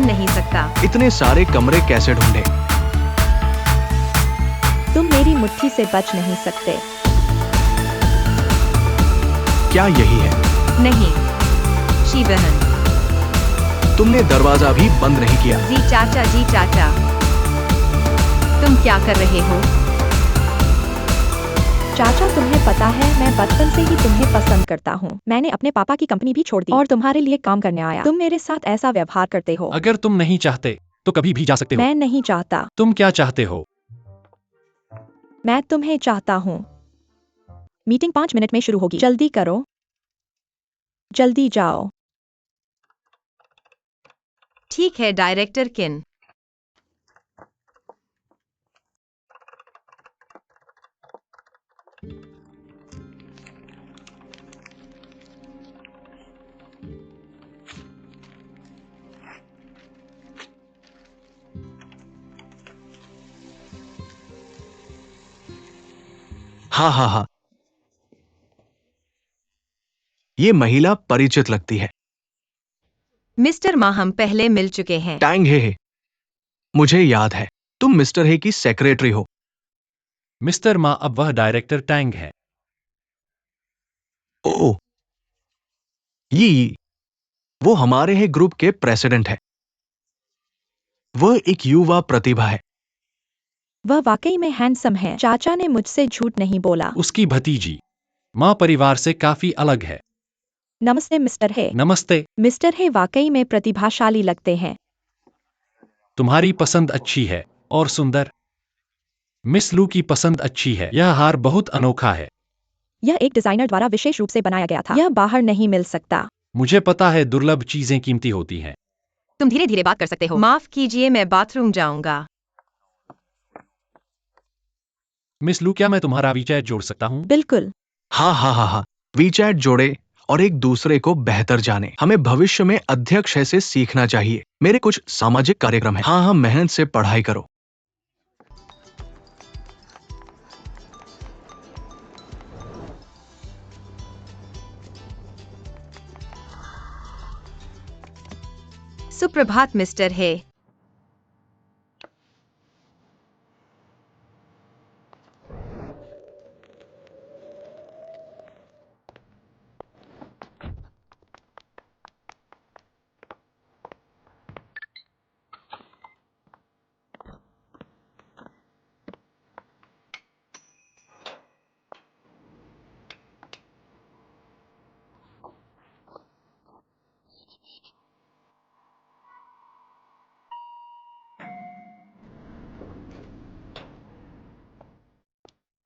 बन नहीं सकता। इतने सारे कमरे कैसे ढूंढे? तुम मेरी मुट्ठी से बच नहीं सकते। क्या यही है? नहीं शी बहन। तुमने दरवाजा भी बंद नहीं किया। जी चाचा, जी चाचा, तुम क्या कर रहे हो? चाचा, तुम्हें पता है मैं बचपन से ही तुम्हें पसंद करता हूँ। मैंने अपने पापा की कंपनी भी छोड़ दी और तुम्हारे लिए काम करने आया। तुम मेरे साथ ऐसा व्यवहार करते हो। अगर तुम नहीं चाहते तो कभी भी जा सकते हो। मैं नहीं चाहता। तुम क्या चाहते हो? मैं तुम्हें चाहता हूँ। मीटिंग 5 मिनट में शुरू होगी। जल्दी करो, जल्दी जाओ। ठीक है डायरेक्टर किन। हाँ हाँ हाँ, ये महिला परिचित लगती है। मिस्टर मा, हम पहले मिल चुके हैं। टैंग हे, मुझे याद है। तुम मिस्टर हे की सेक्रेटरी हो। मिस्टर मा, अब वह डायरेक्टर टैंग है। ओ, ये वो हमारे ही ग्रुप के प्रेसिडेंट है। वह एक युवा प्रतिभा है। वह वाकई में हैंडसम है। चाचा ने मुझसे झूठ नहीं बोला। उसकी भतीजी माँ परिवार से काफी अलग है। नमस्ते मिस्टर हे। नमस्ते। मिस्टर हे वाकई में प्रतिभाशाली लगते हैं। तुम्हारी पसंद अच्छी है और सुंदर। मिस लू की पसंद अच्छी है। यह हार बहुत अनोखा है। यह एक डिजाइनर द्वारा विशेष रूप से बनाया गया था। यह बाहर नहीं मिल सकता। मुझे पता है दुर्लभ चीजें कीमती होती हैं। तुम धीरे धीरे बात कर सकते हो। माफ कीजिए, मैं बाथरूम जाऊंगा। मिस लू, क्या मैं तुम्हारा वीचैट जोड़ सकता हूँ? बिल्कुल। हाँ हाँ हाँ हाँ, वीचैट जोड़े और एक दूसरे को बेहतर जाने। हमें भविष्य में अध्यक्ष है से सीखना चाहिए। मेरे कुछ सामाजिक कार्यक्रम है। हाँ हाँ, मेहनत से पढ़ाई करो। सुप्रभात मिस्टर हे।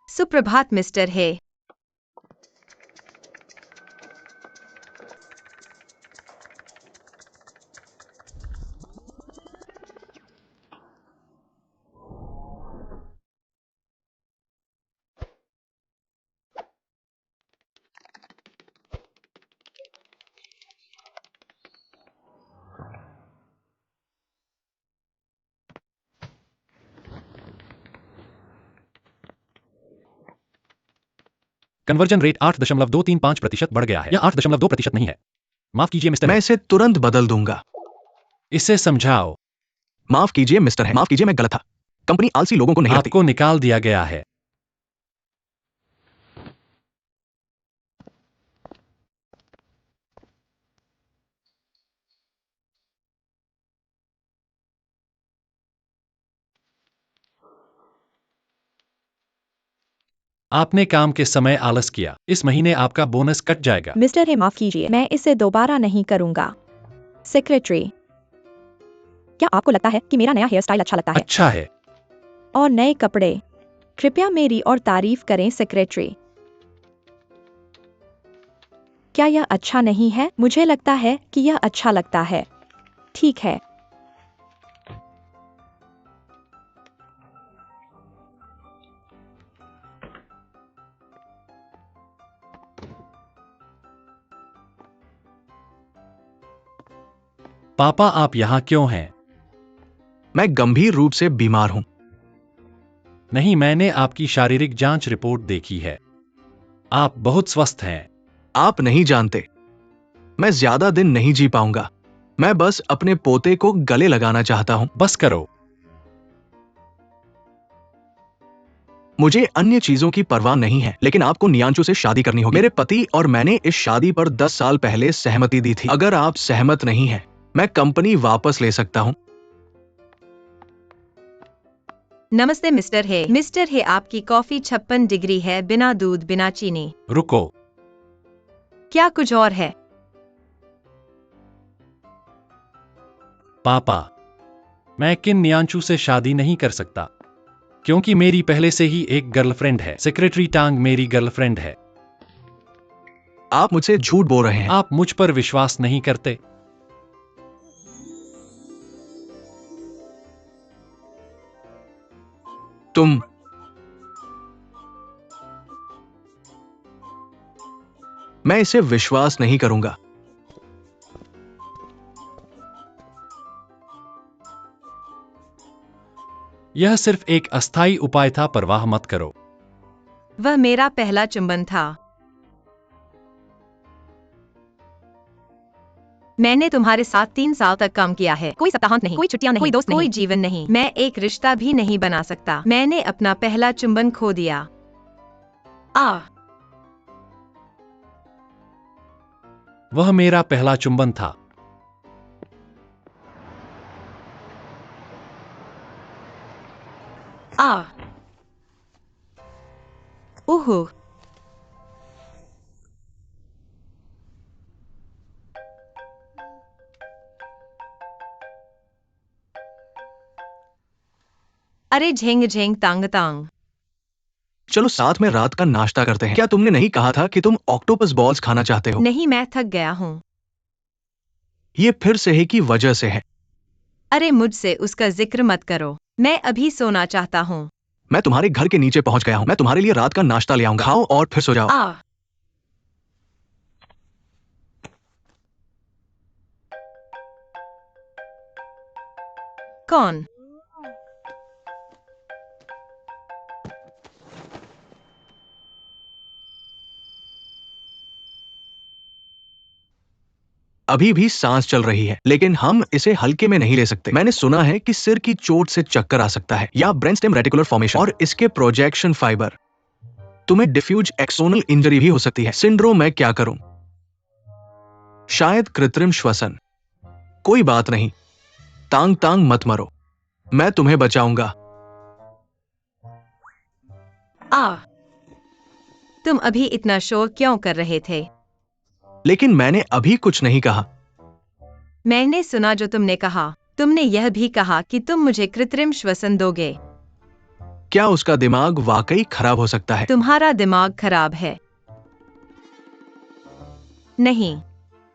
सुप्रभात मिस्टर हे। कन्वर्जन रेट 8.235% बढ़ गया है। यह 8.2% नहीं है। माफ कीजिए मिस्टर। मैं इसे तुरंत बदल दूंगा। इसे समझाओ। माफ कीजिए मिस्टर है। माफ कीजिए, मैं गलत था। कंपनी आलसी लोगों को नहीं रखती। आपको निकाल दिया गया है। आपने काम के समय आलस किया। इस महीने आपका बोनस कट जाएगा। मिस्टर हे, माफ कीजिए, मैं इसे दोबारा नहीं करूंगा। सेक्रेटरी, क्या आपको लगता है कि मेरा नया हेयर स्टाइल अच्छा लगता है? अच्छा है। और नए कपड़े? कृपया मेरी और तारीफ करें सेक्रेटरी। क्या यह अच्छा नहीं है? मुझे लगता है कि यह अच्छा लगता है। ठीक है। पापा, आप यहाँ क्यों हैं? मैं गंभीर रूप से बीमार हूं। नहीं, मैंने आपकी शारीरिक जांच रिपोर्ट देखी है। आप बहुत स्वस्थ हैं। आप नहीं जानते, मैं ज्यादा दिन नहीं जी पाऊंगा। मैं बस अपने पोते को गले लगाना चाहता हूँ। बस करो। मुझे अन्य चीजों की परवाह नहीं है, लेकिन आपको नियांशु से शादी करनी होगी। मेरे पति और मैंने इस शादी पर 10 साल पहले सहमति दी थी। अगर आप सहमत नहीं हैं, मैं कंपनी वापस ले सकता हूँ। नमस्ते मिस्टर हे। मिस्टर हे, आपकी कॉफी 56 डिग्री है, बिना दूध बिना चीनी। रुको। क्या कुछ और है? पापा, मैं किन नियांशु से शादी नहीं कर सकता, क्योंकि मेरी पहले से ही एक गर्लफ्रेंड है। सेक्रेटरी टांग मेरी गर्लफ्रेंड है। आप मुझसे झूठ बोल रहे हैं। आप मुझ पर विश्वास नहीं करते। तुम मैं इसे विश्वास नहीं करूंगा। यह सिर्फ एक अस्थायी उपाय था, परवाह मत करो। वह मेरा पहला चुंबन था। मैंने तुम्हारे साथ 3 साल तक काम किया है। कोई सप्ताहांत नहीं, कोई छुट्टियां नहीं, कोई दोस्त नहीं, कोई जीवन नहीं। मैं एक रिश्ता भी नहीं बना सकता। मैंने अपना पहला चुंबन खो दिया। वह मेरा पहला चुंबन था। ओहो। अरे झेंग झेंग तांग तांग। चलो साथ में रात का नाश्ता करते हैं। क्या तुमने नहीं कहा था कि तुम ऑक्टोपस बॉल्स खाना चाहते हो? नहीं, मैं थक गया हूँ। ये फिर से है की वजह से है। अरे मुझसे उसका जिक्र मत करो। मैं अभी सोना चाहता हूँ। मैं तुम्हारे घर के नीचे पहुंच गया हूं। मैं तुम्हारे लिए रात का नाश्ता ले आऊंगा। खाओ और फिर सो जाओ। कौन? अभी भी सांस चल रही है, लेकिन हम इसे हल्के में नहीं ले सकते। मैंने सुना है कि सिर की चोट से चक्कर आ सकता है, या ब्रेनस्टेम रेटिकुलर फॉर्मेशन और इसके प्रोजेक्शन फाइबर। तुम्हें डिफ्यूज एक्सोनल इंजरी भी हो सकती है। सिंड्रोम। मैं क्या करूं? शायद कृत्रिम श्वसन। कोई बात नहीं, तांग तांग मत मरो, मैं तुम्हें बचाऊंगा। तुम अभी इतना शोर क्यों कर रहे थे? लेकिन मैंने अभी कुछ नहीं कहा। मैंने सुना जो तुमने कहा। तुमने यह भी कहा कि तुम मुझे कृत्रिम श्वसन दोगे। क्या उसका दिमाग वाकई खराब हो सकता है? तुम्हारा दिमाग खराब है। नहीं,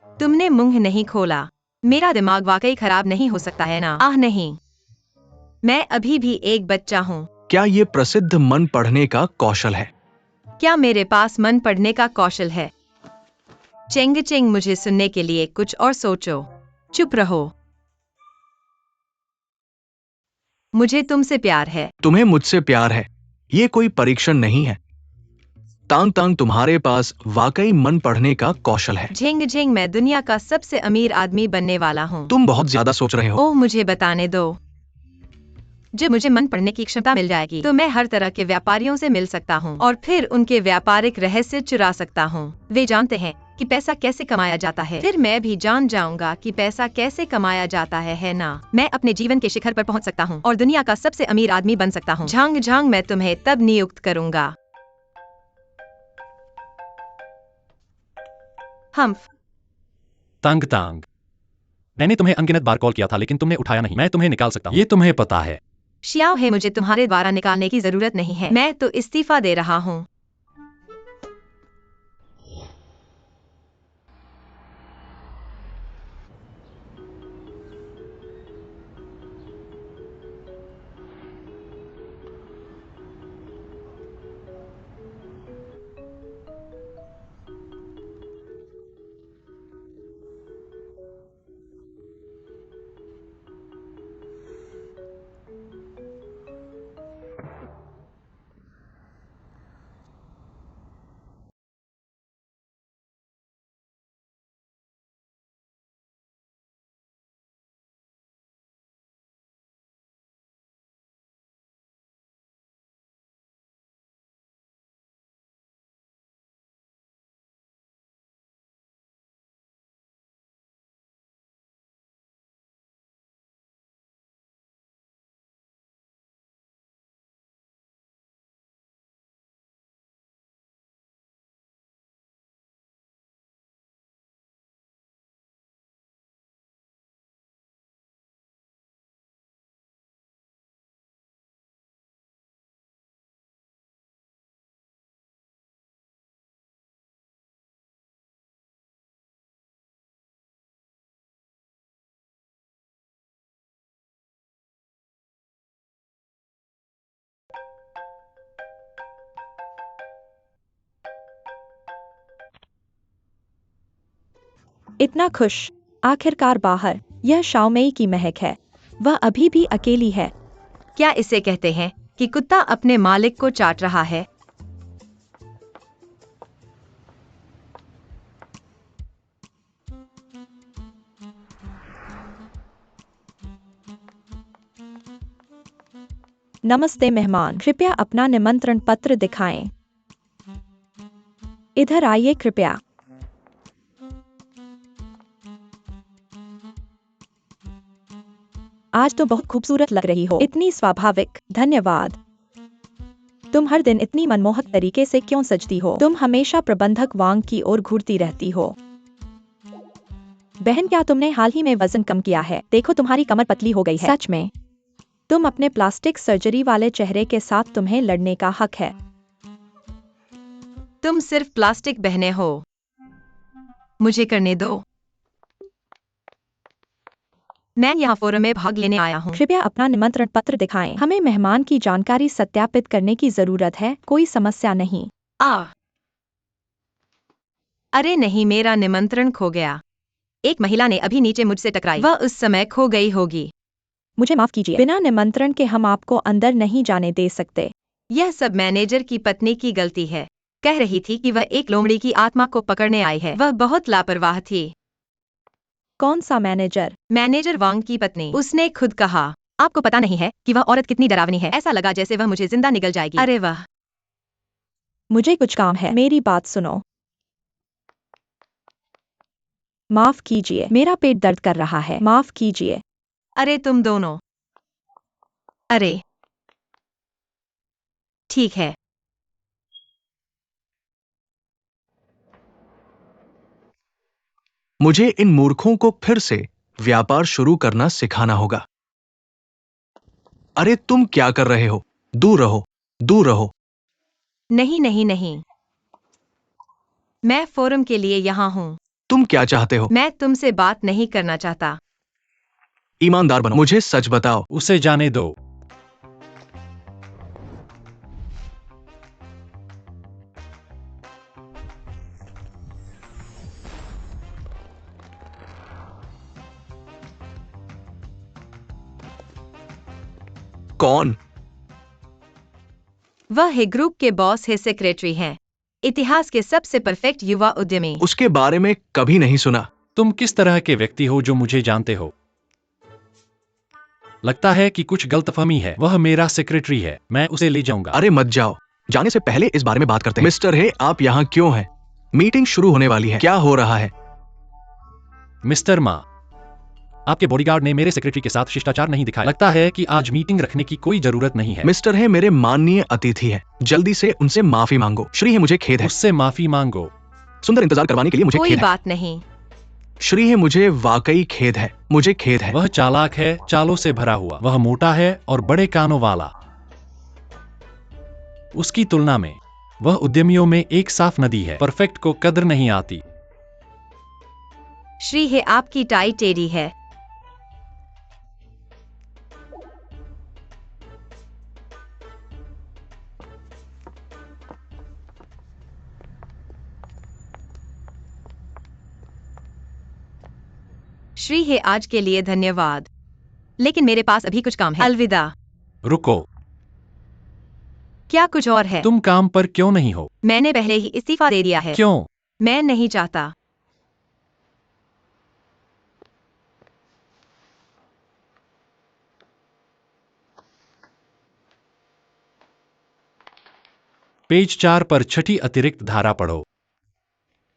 तुमने मुंह नहीं खोला। मेरा दिमाग वाकई खराब नहीं हो सकता है ना? नहीं, मैं अभी भी एक बच्चा हूँ। क्या ये प्रसिद्ध मन पढ़ने का कौशल है? क्या मेरे पास मन पढ़ने का कौशल है? चेंग चेंग, मुझे सुनने के लिए कुछ और सोचो। चुप रहो। मुझे तुमसे प्यार है। तुम्हें मुझसे प्यार है। ये कोई परीक्षण नहीं है। तांग तांग, तुम्हारे पास वाकई मन पढ़ने का कौशल है। झेंग झेंग, मैं दुनिया का सबसे अमीर आदमी बनने वाला हूँ। तुम बहुत ज्यादा सोच रहे हो। ओह, मुझे बताने दो। जब मुझे मन पढ़ने की क्षमता मिल जाएगी तो मैं हर तरह के व्यापारियों से मिल सकता हूँ और फिर उनके व्यापारिक रहस्य चुरा सकता हूँ। वे जानते हैं कि पैसा कैसे कमाया जाता है, फिर मैं भी जान जाऊंगा कि पैसा कैसे कमाया जाता है ना? मैं अपने जीवन के शिखर पर पहुँच सकता हूँ और दुनिया का सबसे अमीर आदमी बन सकता हूँ। झांग झांग, मैं तुम्हें तब नियुक्त करूंगा। हम्फ। तांग तांग, मैंने तुम्हें अनगिनत बार कॉल किया था, लेकिन तुमने उठाया नहीं। मैं तुम्हें निकाल सकता हूँ, ये तुम्हें पता है। शियाओ है, मुझे तुम्हारे द्वारा निकालने की जरूरत नहीं है। मैं तो इस्तीफा दे रहा हूँ। इतना खुश। आखिरकार बाहर। यह शाओमेई की महक है। वह अभी भी अकेली है। क्या इसे कहते हैं कि कुत्ता अपने मालिक को चाट रहा है? नमस्ते मेहमान, कृपया अपना निमंत्रण पत्र दिखाएं। इधर आइए कृपया। आज तो बहुत खूबसूरत लग रही हो। इतनी स्वाभाविक। धन्यवाद। तुम हर दिन इतनी मनमोहक तरीके से क्यों सजती हो? तुम हमेशा प्रबंधक वांग की ओर घूरती रहती हो। बहन, क्या तुमने हाल ही में वजन कम किया है? देखो, तुम्हारी कमर पतली हो गई है। सच में? तुम अपने प्लास्टिक सर्जरी वाले चेहरे के साथ तुम्हें लड़ने का हक है। तुम सिर्फ प्लास्टिक बहने हो। मुझे करने दो। मैं यहाँ फोरम में भाग लेने आया हूँ। कृपया अपना निमंत्रण पत्र दिखाएं। हमें मेहमान की जानकारी सत्यापित करने की जरूरत है। कोई समस्या नहीं। अरे नहीं, मेरा निमंत्रण खो गया। एक महिला ने अभी नीचे मुझसे टकराई। वह उस समय खो गई होगी। मुझे माफ कीजिए, बिना निमंत्रण के हम आपको अंदर नहीं जाने दे सकते। यह सब मैनेजर की पत्नी की गलती है। कह रही थी कि वह एक लोमड़ी की आत्मा को पकड़ने आई है। वह बहुत लापरवाह थी। कौन सा मैनेजर? मैनेजर वांग की पत्नी। उसने खुद कहा। आपको पता नहीं है कि वह औरत कितनी डरावनी है। ऐसा लगा जैसे वह मुझे जिंदा निगल जाएगी। अरे वाह। मुझे कुछ काम है। मेरी बात सुनो। माफ कीजिए, मेरा पेट दर्द कर रहा है। माफ कीजिए। अरे तुम दोनों। अरे ठीक है। मुझे इन मूर्खों को फिर से व्यापार शुरू करना सिखाना होगा। अरे तुम क्या कर रहे हो? दूर रहो, दूर रहो। नहीं नहीं नहीं, मैं फोरम के लिए यहाँ हूँ। तुम क्या चाहते हो? मैं तुमसे बात नहीं करना चाहता। ईमानदार बनो, मुझे सच बताओ। उसे जाने दो। कौन? वह है ग्रुप के बॉस है, सेक्रेटरी हैं। इतिहास के सबसे परफेक्ट युवा उद्यमी। उसके बारे में कभी नहीं सुना। तुम किस तरह के व्यक्ति हो जो मुझे जानते हो? लगता है कि कुछ गलतफहमी है। वह मेरा सेक्रेटरी है। मैं उसे ले जाऊंगा। अरे मत जाओ। जाने से पहले इस बारे में बात करते हैं। मिस्टर हे, आप यहाँ क्यों हैं? मीटिंग शुरू होने वाली है। क्या हो रहा है? मिस्टर मा, आपके बॉडीगार्ड ने मेरे सेक्रेटरी के साथ शिष्टाचार नहीं दिखाया। लगता है कि आज मीटिंग रखने की कोई जरूरत नहीं है। मिस्टर हे मेरे माननीय अतिथि है, जल्दी से उनसे माफी मांगो। श्री हे, मुझे खेद है। उससे माफी मांगो। सुंदर इंतजार करवाने के लिए मुझे कोई खेद है। बात नहीं। श्री हे, मुझे वाकई खेद है। मुझे खेद है। वह चालाक है, चालों से भरा हुआ। वह मोटा है और बड़े कानों वाला। उसकी तुलना में वह उद्यमियों में एक साफ नदी है। परफेक्ट को कदर नहीं आती। श्री है, आपकी टाई टेढ़ी है। श्री है, आज के लिए धन्यवाद, लेकिन मेरे पास अभी कुछ काम है। अलविदा। रुको, क्या कुछ और है? तुम काम पर क्यों नहीं हो? मैंने पहले ही इस्तीफा दे दिया है। क्यों? मैं नहीं चाहता। पेज 4 पर छठी अतिरिक्त धारा पढ़ो।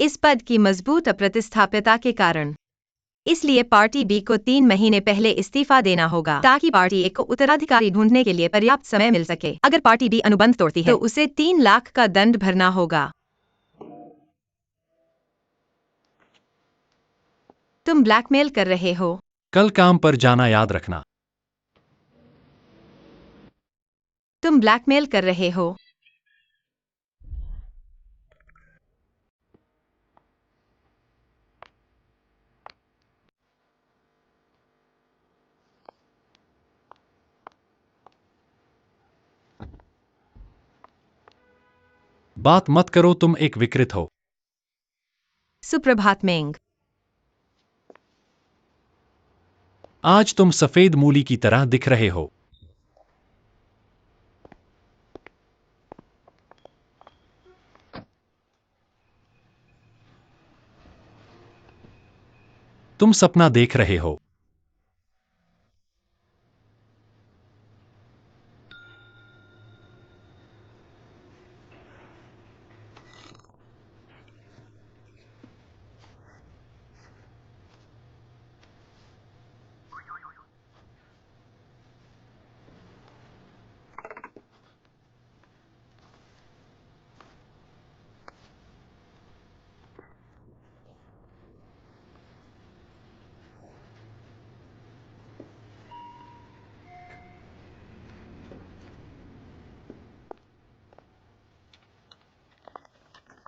इस पद की मजबूत अप्रतिस्थापिता के कारण इसलिए पार्टी बी को 3 महीने पहले इस्तीफा देना होगा ताकि पार्टी ए को उत्तराधिकारी ढूंढने के लिए पर्याप्त समय मिल सके। अगर पार्टी बी अनुबंध तोड़ती है तो उसे 3 लाख का दंड भरना होगा। तुम ब्लैकमेल कर रहे हो। कल काम पर जाना याद रखना। तुम ब्लैकमेल कर रहे हो। बात मत करो, तुम एक विकृत हो। सुप्रभात मेंग। आज तुम सफेद मूली की तरह दिख रहे हो। तुम सपना देख रहे हो।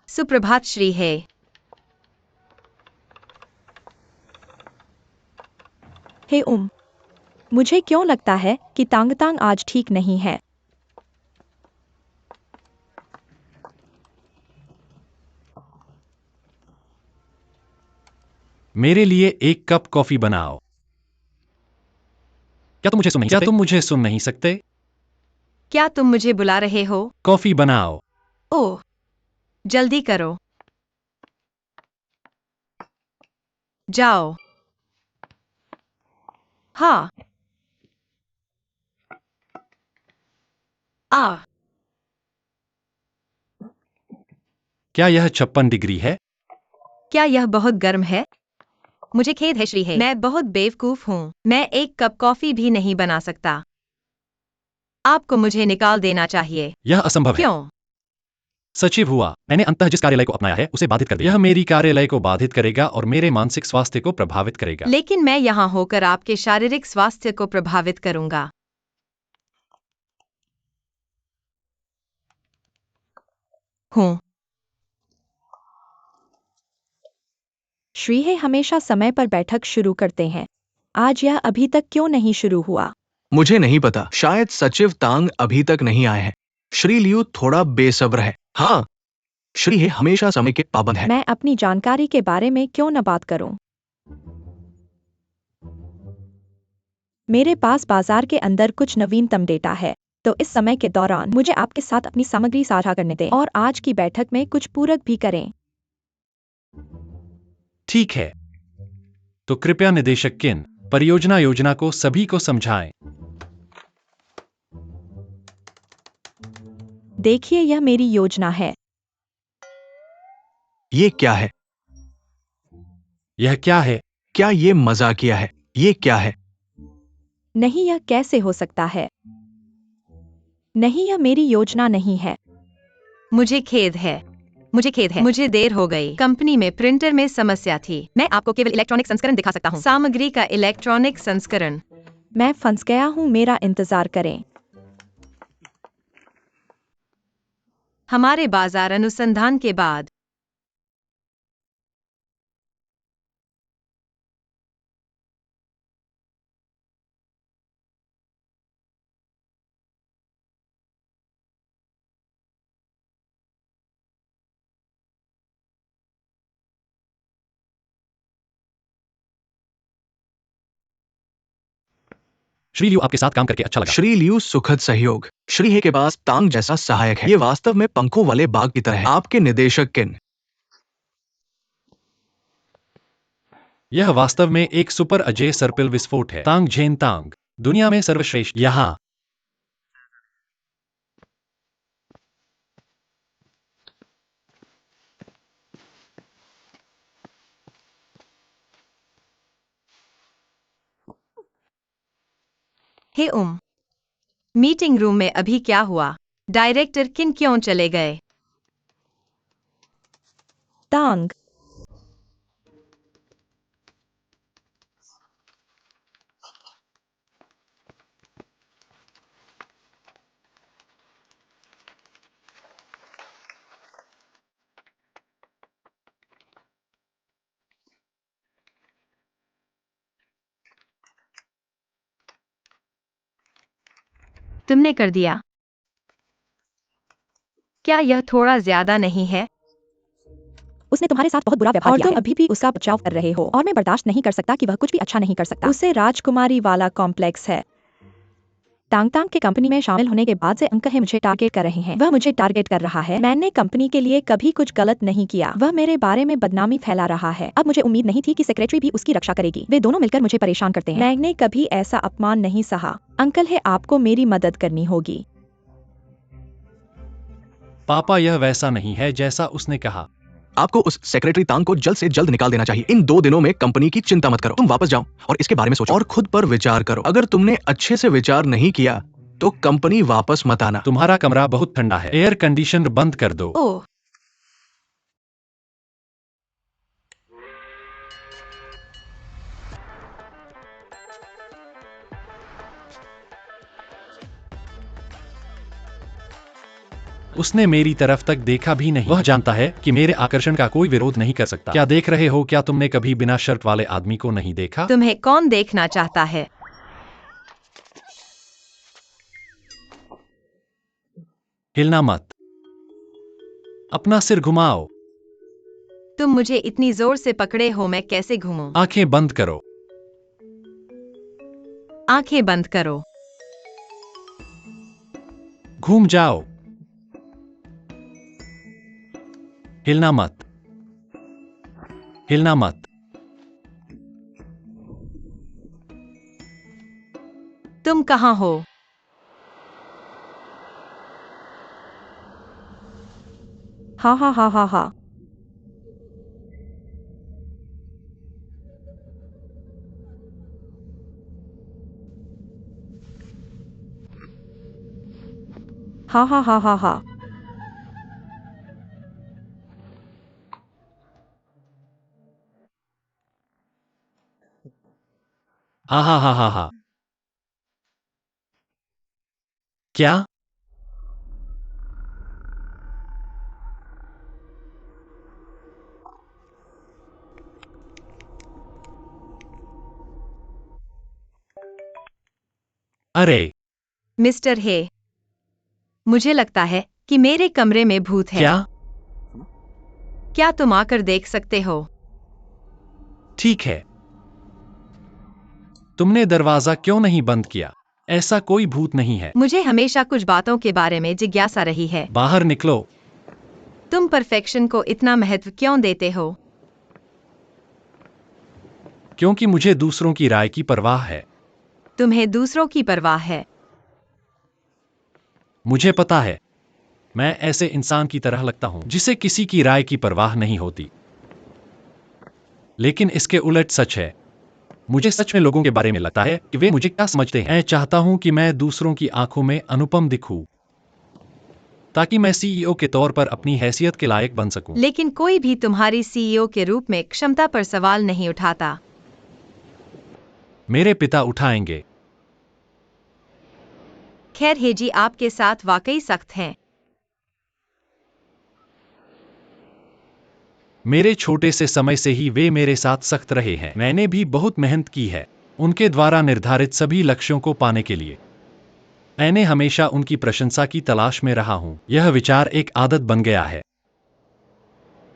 सुप्रभात श्री है। हे मुझे क्यों लगता है कि तांग तांग आज ठीक नहीं है। मेरे लिए एक कप कॉफी बनाओ। क्या तुम मुझे सुन नहीं सकते? क्या तुम मुझे बुला रहे हो? कॉफी बनाओ। ओह, जल्दी करो। जाओ। हाँ। आ। क्या यह 56 डिग्री है? क्या यह बहुत गर्म है? मुझे खेद है श्री है, मैं बहुत बेवकूफ हूँ। मैं एक कप कॉफी भी नहीं बना सकता। आपको मुझे निकाल देना चाहिए। यह असंभव है। क्यों? सचिव हुआ, मैंने अंततः जिस कार्यालय को अपनाया है उसे बाधित कर दिया। यह मेरी कार्यालय को बाधित करेगा और मेरे मानसिक स्वास्थ्य को प्रभावित करेगा। लेकिन मैं यहाँ होकर आपके शारीरिक स्वास्थ्य को प्रभावित करूंगा। हूँ। श्री है हमेशा समय पर बैठक शुरू करते हैं। आज यह अभी तक क्यों नहीं शुरू हुआ? मुझे नहीं पता, शायद सचिव तांग अभी तक नहीं आए हैं। श्री लियू थोड़ा बेसब्र है। हाँ, श्री है हमेशा समय के पाबंद है। मैं अपनी जानकारी के बारे में क्यों न बात करूं? मेरे पास बाजार के अंदर कुछ नवीनतम डेटा है, तो इस समय के दौरान मुझे आपके साथ अपनी सामग्री साझा करने दें और आज की बैठक में कुछ पूरक भी करें। ठीक है, तो कृपया निदेशक किन परियोजना योजना को सभी को समझाएं। देखिए, यह मेरी योजना है। ये क्या है? यह क्या है? क्या ये मजाकिया है? ये क्या है? नहीं, यह कैसे हो सकता है? नहीं, यह मेरी योजना नहीं है। मुझे खेद है। मुझे खेद है। मुझे देर हो गई। कंपनी में प्रिंटर में समस्या थी। मैं आपको केवल इलेक्ट्रॉनिक संस्करण दिखा सकता हूँ। सामग्री का इलेक्ट्रॉनिक संस्करण। मैं फंस गया हूँ, मेरा इंतजार करें। हमारे बाजार अनुसंधान के बाद श्री लियू, आपके साथ काम करके अच्छा लगा। श्री लियू सुखद सहयोग। श्री हे के पास तांग जैसा सहायक है। ये वास्तव में पंखों वाले बाग की तरह है। आपके निदेशक किन। यह वास्तव में एक सुपर अजय सर्पिल विस्फोट है। तांग झेन तांग, दुनिया में सर्वश्रेष्ठ। यहाँ हे मीटिंग रूम में अभी क्या हुआ? डायरेक्टर किन क्यों चले गए? तांग, तुमने कर दिया। क्या यह थोड़ा ज्यादा नहीं है? उसने तुम्हारे साथ बहुत बुरा व्यवहार किया है और तुम अभी भी उसका बचाव कर रहे हो और मैं बर्दाश्त नहीं कर सकता कि वह कुछ भी अच्छा नहीं कर सकता। उसे राजकुमारी वाला कॉम्प्लेक्स है। टांग टांग के कंपनी में शामिल होने के बाद से अंकल है मुझे टारगेट कर रहे हैं। वह मुझे टारगेट कर रहा है। मैंने कंपनी के लिए कभी कुछ गलत नहीं किया। वह मेरे बारे में बदनामी फैला रहा है। अब मुझे उम्मीद नहीं थी कि सेक्रेटरी भी उसकी रक्षा करेगी। वे दोनों मिलकर मुझे परेशान करते हैं। मैंने कभी ऐसा अपमान नहीं सहा। अंकल है आपको मेरी मदद करनी होगी। पापा यह वैसा नहीं है जैसा उसने कहा। आपको उस सेक्रेटरी तांग को जल्द से जल्द निकाल देना चाहिए। इन 2 दिनों में कंपनी की चिंता मत करो। तुम वापस जाओ और इसके बारे में सोचो और खुद पर विचार करो। अगर तुमने अच्छे से विचार नहीं किया तो कंपनी वापस मत आना। तुम्हारा कमरा बहुत ठंडा है, एयर कंडीशनर बंद कर दो। ओह, उसने मेरी तरफ तक देखा भी नहीं। वह जानता है कि मेरे आकर्षण का कोई विरोध नहीं कर सकता। क्या देख रहे हो? क्या तुमने कभी बिना शर्ट वाले आदमी को नहीं देखा? तुम्हें कौन देखना चाहता है? हिलना मत। अपना सिर घुमाओ। तुम मुझे इतनी जोर से पकड़े हो, मैं कैसे घूमूं? आंखें बंद करो। आंखें बंद करो। घूम जाओ। हिलना मत। हिलना मत। तुम कहाँ हो? हा हा हा हा हा। हा हा हा हा हा। हा हा हा हा हा। क्या? अरे मिस्टर हे, मुझे लगता है कि मेरे कमरे में भूत है। क्या? क्या तुम आकर देख सकते हो? ठीक है। तुमने दरवाजा क्यों नहीं बंद किया? ऐसा कोई भूत नहीं है। मुझे हमेशा कुछ बातों के बारे में जिज्ञासा रही है। बाहर निकलो। तुम परफेक्शन को इतना महत्व क्यों देते हो? क्योंकि मुझे दूसरों की राय की परवाह है। तुम्हें दूसरों की परवाह है। मुझे पता है, मैं ऐसे इंसान की तरह लगता हूं जिसे किसी की राय की परवाह नहीं होती। लेकिन इसके उलट सच है। मुझे सच में लोगों के बारे में लगता है कि वे मुझे क्या समझते हैं। मैं चाहता हूं कि मैं दूसरों की आंखों में अनुपम दिखूं, ताकि मैं सीईओ के तौर पर अपनी हैसियत के लायक बन सकूं। लेकिन कोई भी तुम्हारी सीईओ के रूप में क्षमता पर सवाल नहीं उठाता। मेरे पिता उठाएंगे। खैर हेजी आपके साथ वाकई सख्त हैं। मेरे छोटे से समय से ही वे मेरे साथ सख्त रहे हैं। मैंने भी बहुत मेहनत की है उनके द्वारा निर्धारित सभी लक्ष्यों को पाने के लिए। मैंने हमेशा उनकी प्रशंसा की तलाश में रहा हूं। यह विचार एक आदत बन गया है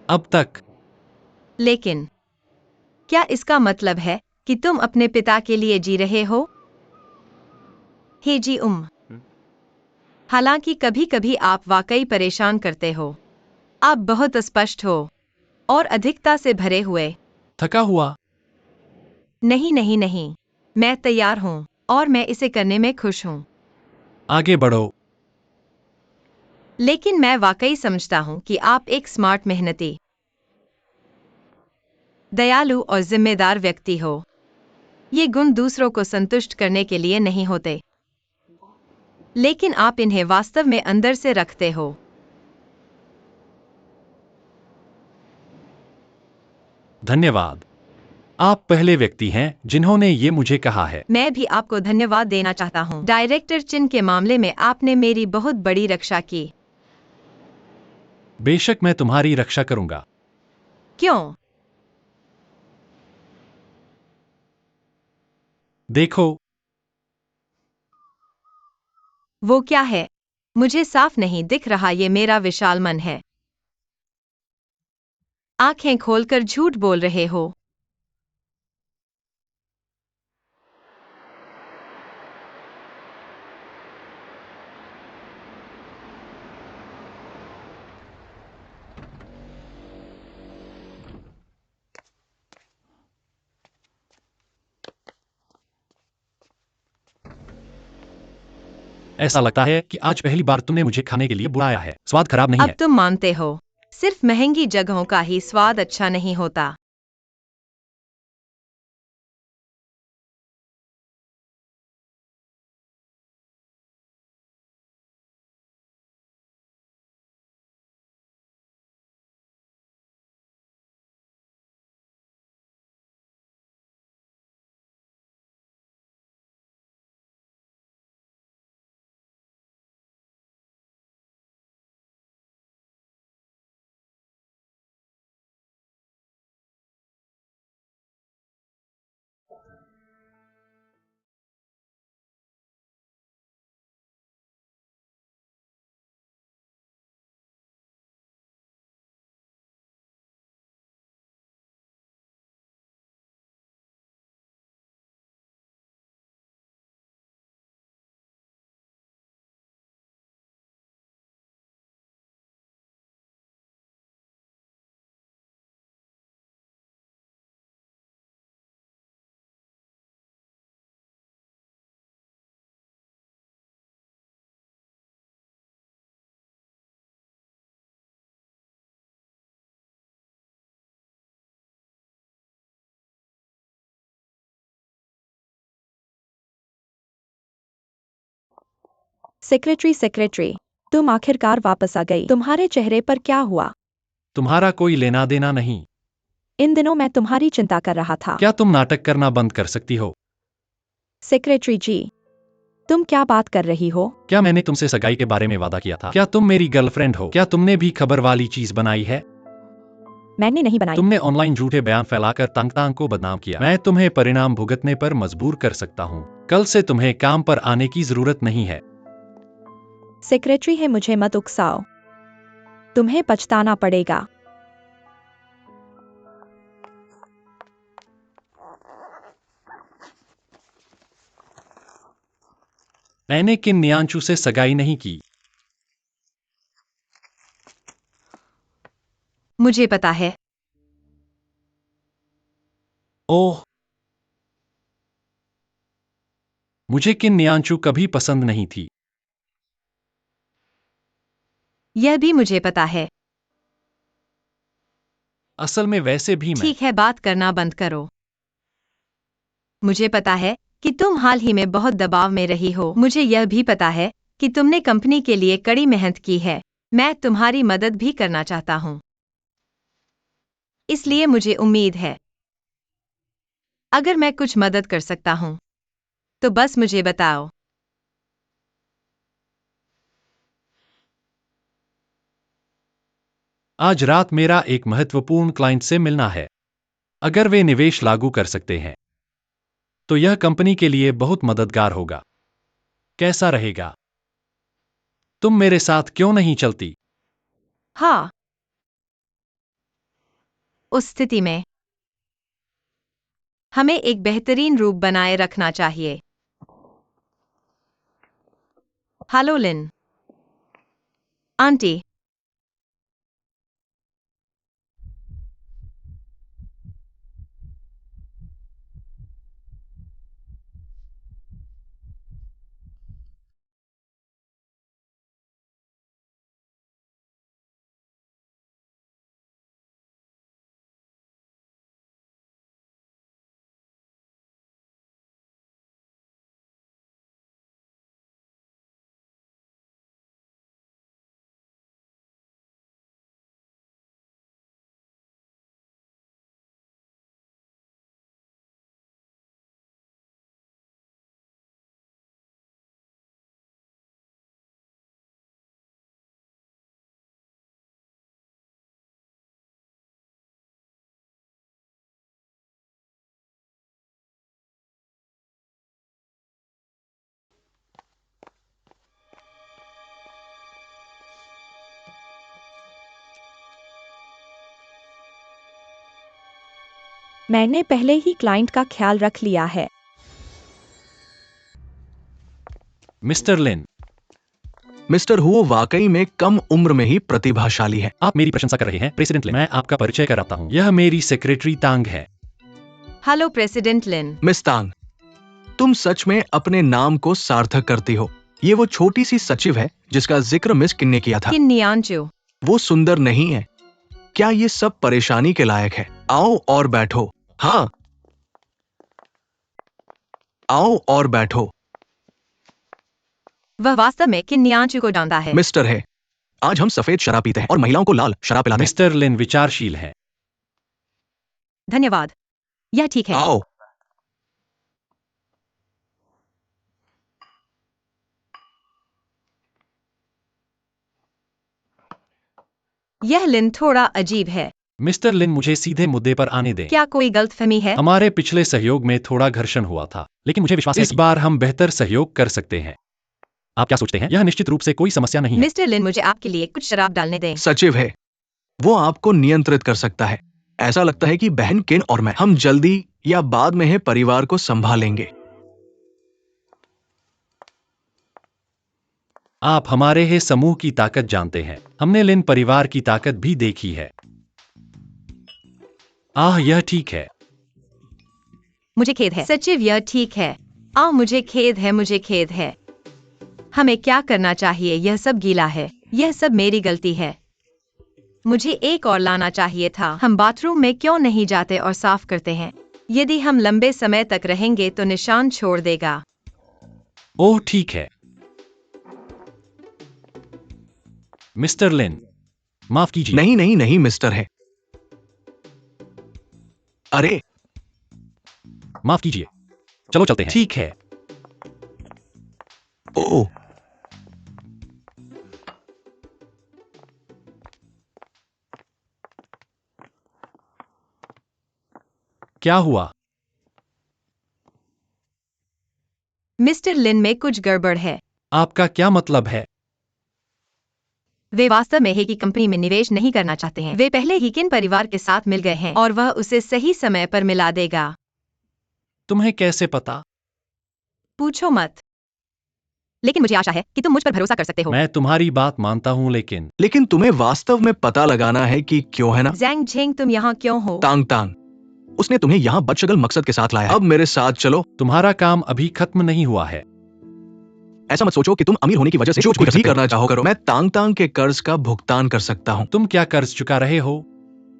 अब तक। लेकिन क्या इसका मतलब है कि तुम अपने पिता के लिए जी रहे हो? हेजी हालांकि कभी कभी आप वाकई परेशान करते हो। आप बहुत स्पष्ट हो और अधिकता से भरे हुए। थका हुआ। नहीं नहीं नहीं, मैं तैयार हूं और मैं इसे करने में खुश हूं। आगे बढ़ो। लेकिन मैं वाकई समझता हूं कि आप एक स्मार्ट, मेहनती, दयालु और जिम्मेदार व्यक्ति हो। ये गुण दूसरों को संतुष्ट करने के लिए नहीं होते, लेकिन आप इन्हें वास्तव में अंदर से रखते हो। धन्यवाद। आप पहले व्यक्ति हैं जिन्होंने ये मुझे कहा है। मैं भी आपको धन्यवाद देना चाहता हूं। डायरेक्टर चिन के मामले में आपने मेरी बहुत बड़ी रक्षा की। बेशक मैं तुम्हारी रक्षा करूंगा। क्यों? देखो। वो क्या है? मुझे साफ नहीं दिख रहा। ये मेरा विशाल मन है। आंखें खोलकर झूठ बोल रहे हो। ऐसा लगता है कि आज पहली बार तुमने मुझे खाने के लिए बुलाया है। स्वाद खराब नहीं अब है। तुम मानते हो, सिर्फ महंगी जगहों का ही स्वाद अच्छा नहीं होता। सेक्रेटरी, तुम आखिरकार वापस आ गई। तुम्हारे चेहरे पर क्या हुआ? तुम्हारा कोई लेना देना नहीं। इन दिनों मैं तुम्हारी चिंता कर रहा था। क्या तुम नाटक करना बंद कर सकती हो? सेक्रेटरी जी, तुम क्या बात कर रही हो? क्या मैंने तुमसे सगाई के बारे में वादा किया था? क्या तुम मेरी गर्लफ्रेंड हो? क्या तुमने भी खबर वाली चीज बनाई है? मैंने नहीं बनाई। तुमने ऑनलाइन झूठे बयान फैलाकर तांग को बदनाम किया। मैं तुम्हें परिणाम भुगतने पर मजबूर कर सकता हूँ। कल से तुम्हें काम पर आने की जरूरत नहीं है। सेक्रेटरी है, मुझे मत उकसाओ। तुम्हें पछताना पड़ेगा। मैंने किन न्यांचू से सगाई नहीं की। मुझे पता है। ओह, मुझे किन न्यांचू कभी पसंद नहीं थी। यह भी मुझे पता है। असल में वैसे भी मैं ठीक है, बात करना बंद करो। मुझे पता है कि तुम हाल ही में बहुत दबाव में रही हो। मुझे यह भी पता है कि तुमने कंपनी के लिए कड़ी मेहनत की है। मैं तुम्हारी मदद भी करना चाहता हूँ, इसलिए मुझे उम्मीद है अगर मैं कुछ मदद कर सकता हूँ तो बस मुझे बताओ। आज रात मेरा एक महत्वपूर्ण क्लाइंट से मिलना है। अगर वे निवेश लागू कर सकते हैं तो यह कंपनी के लिए बहुत मददगार होगा। कैसा रहेगा? तुम मेरे साथ क्यों नहीं चलती? हाँ, उस स्थिति में हमें एक बेहतरीन रूप बनाए रखना चाहिए। हेलो लिन आंटी। मैंने पहले ही क्लाइंट का ख्याल रख लिया है। मिस्टर लिन, मिस्टर हु वाकई में कम उम्र में ही प्रतिभाशाली है। आप मेरी प्रशंसा कर रहे हैं। प्रेसिडेंट लिन, मैं आपका परिचय कराता हूँ। यह मेरी सेक्रेटरी तांग है। हेलो प्रेसिडेंट लिन। मिस तांग, तुम सच में अपने नाम को सार्थक करती हो। ये वो छोटी सी सचिव है जिसका जिक्र मिस किन ने किया था। किन्नियांचो। वो सुंदर नहीं है। क्या ये सब परेशानी के लायक है? आओ और बैठो। हाँ, आओ और बैठो। वह वास्तव में किन्नियांचो को जानता है। मिस्टर है, आज हम सफेद शराब पीते हैं और महिलाओं को लाल शराब पिलाते हैं। मिस्टर लिन विचारशील है। धन्यवाद, यह ठीक है। आओ। यह लिन थोड़ा अजीब है। मिस्टर लिन, मुझे सीधे मुद्दे पर आने दें। क्या कोई गलतफहमी है? हमारे पिछले सहयोग में थोड़ा घर्षण हुआ था, लेकिन मुझे विश्वास है इस बार हम बेहतर सहयोग कर सकते हैं। आप क्या सोचते हैं? यह निश्चित रूप से कोई समस्या नहीं है। मिस्टर लिन, मुझे आपके लिए कुछ शराब डालने दें। सचिव है, वो आपको नियंत्रित कर सकता है। ऐसा लगता है कि बहन किन और मैं, हम जल्दी या बाद में है परिवार को संभालेंगे। आप हमारे है समूह की ताकत जानते हैं। हमने लिन परिवार की ताकत भी देखी है। यह ठीक है। मुझे खेद है सचिव, यह ठीक है। मुझे खेद है, मुझे खेद है। हमें क्या करना चाहिए? यह सब गीला है। यह सब मेरी गलती है। मुझे एक और लाना चाहिए था। हम बाथरूम में क्यों नहीं जाते और साफ करते हैं? यदि हम लंबे समय तक रहेंगे तो निशान छोड़ देगा। ओह ठीक है। मिस्टर लिन, माफ कीजिए। नहीं नहीं नहीं मिस्टर है। अरे माफ कीजिए। चलो चलते हैं। ठीक है। ओ, क्या हुआ? मिस्टर लिन, में कुछ गड़बड़ है। आपका क्या मतलब है? वे वास्तव में है कि कंपनी में निवेश नहीं करना चाहते हैं। वे पहले ही किन परिवार के साथ मिल गए हैं और वह उसे सही समय पर मिला देगा। तुम्हें कैसे पता? पूछो मत। लेकिन मुझे आशा है कि तुम मुझ पर भरोसा कर सकते हो। मैं तुम्हारी बात मानता हूं, लेकिन तुम्हें वास्तव में पता लगाना है कि क्यों, है ना? ज़ैंग झेंग, तुम यहाँ क्यों हो? तांग तांग, उसने तुम्हें यहाँ बदशगल मकसद के साथ लाया है। अब मेरे साथ चलो। तुम्हारा काम अभी खत्म नहीं हुआ है। ऐसा मत सोचो कि तुम अमीर होने की वजह से जो कुछ भी करना चाहो करो। मैं तांग तांग के कर्ज का भुगतान कर सकता हूँ। तुम क्या कर्ज चुका रहे हो?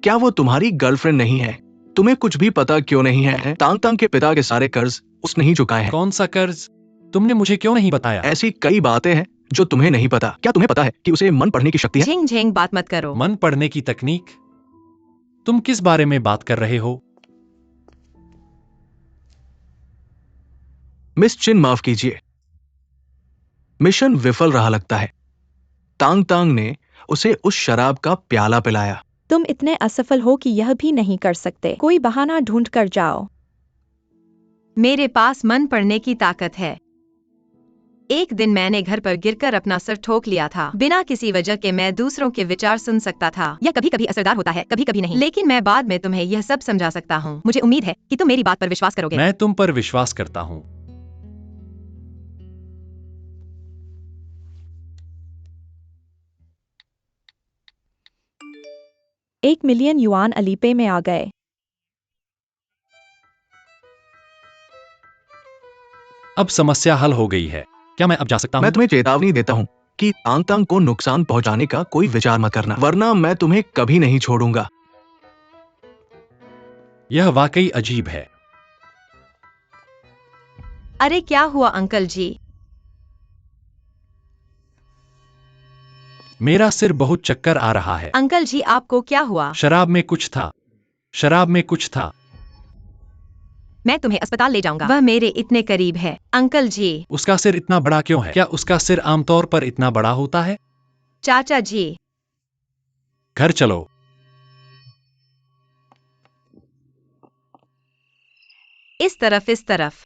क्या वो तुम्हारी गर्लफ्रेंड नहीं है? तुम्हें कुछ भी पता क्यों नहीं है? तांग तांग के पिता के सारे कर्ज उसने ही चुकाए हैं। कौन सा कर्ज? तुमने मुझे क्यों नहीं बताया? ऐसी कई बातें हैं जो तुम्हें नहीं पता। क्या तुम्हें पता है कि उसे मन पढ़ने की शक्ति है? झेंग झेंग, बात मत करो। मन पढ़ने की तकनीक? तुम किस बारे में बात कर रहे हो? मिस चिन, माफ कीजिए, मिशन विफल रहा लगता है। तांग तांग ने उसे उस शराब का प्याला पिलाया। तुम इतने असफल हो कि यह भी नहीं कर सकते। कोई बहाना ढूंढ कर जाओ। मेरे पास मन पढ़ने की ताकत है। एक दिन मैंने घर पर गिरकर अपना सर ठोक लिया था। बिना किसी वजह के मैं दूसरों के विचार सुन सकता था। यह कभी कभी असरदार होता है, कभी कभी नहीं। लेकिन मैं बाद में तुम्हें यह सब समझा सकता हूँ। मुझे उम्मीद है कि तुम मेरी बात पर विश्वास करोगे। मैं तुम पर विश्वास करता हूं। 1 मिलियन युआन अलीपे में आ गए। अब समस्या हल हो गई है। क्या मैं अब जा सकता हूं? मैं तुम्हें चेतावनी देता हूँ कि तांग तांग को नुकसान पहुंचाने का कोई विचार मत करना, वरना मैं तुम्हें कभी नहीं छोड़ूंगा। यह वाकई अजीब है। अरे क्या हुआ अंकल जी? मेरा सिर बहुत चक्कर आ रहा है। अंकल जी, आपको क्या हुआ? शराब में कुछ था। शराब में कुछ था। मैं तुम्हें अस्पताल ले जाऊंगा। वह मेरे इतने करीब है। अंकल जी। उसका सिर इतना बड़ा क्यों है? क्या उसका सिर आमतौर पर इतना बड़ा होता है? चाचा जी। घर चलो। इस तरफ, इस तरफ।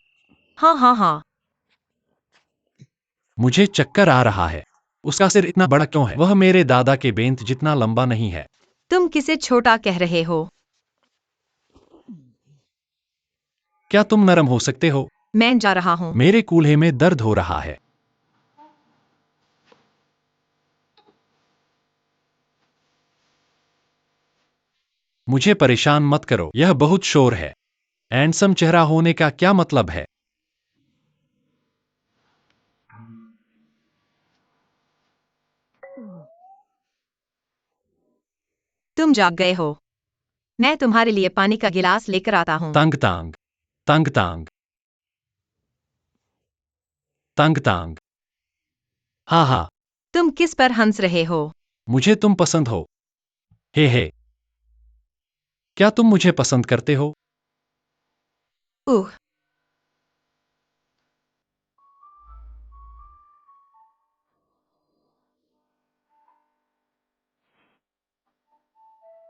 हाँ हाँ हाँ। मुझे चक्कर आ रहा है। उसका सिर इतना बड़ा क्यों है? वह मेरे दादा के बेंत जितना लंबा नहीं है। तुम किसे छोटा कह रहे हो? क्या तुम नरम हो सकते हो? मैं जा रहा हूँ। मेरे कूल्हे में दर्द हो रहा है। मुझे परेशान मत करो, यह बहुत शोर है। हैंडसम चेहरा होने का क्या मतलब है? तुम जाग गए हो। मैं तुम्हारे लिए पानी का गिलास लेकर आता हूँ। तंग तांग, तंग तांग, तंग तांग। हाँ हाँ, तुम किस पर हंस रहे हो? मुझे तुम पसंद हो। हे, क्या तुम मुझे पसंद करते हो? उह,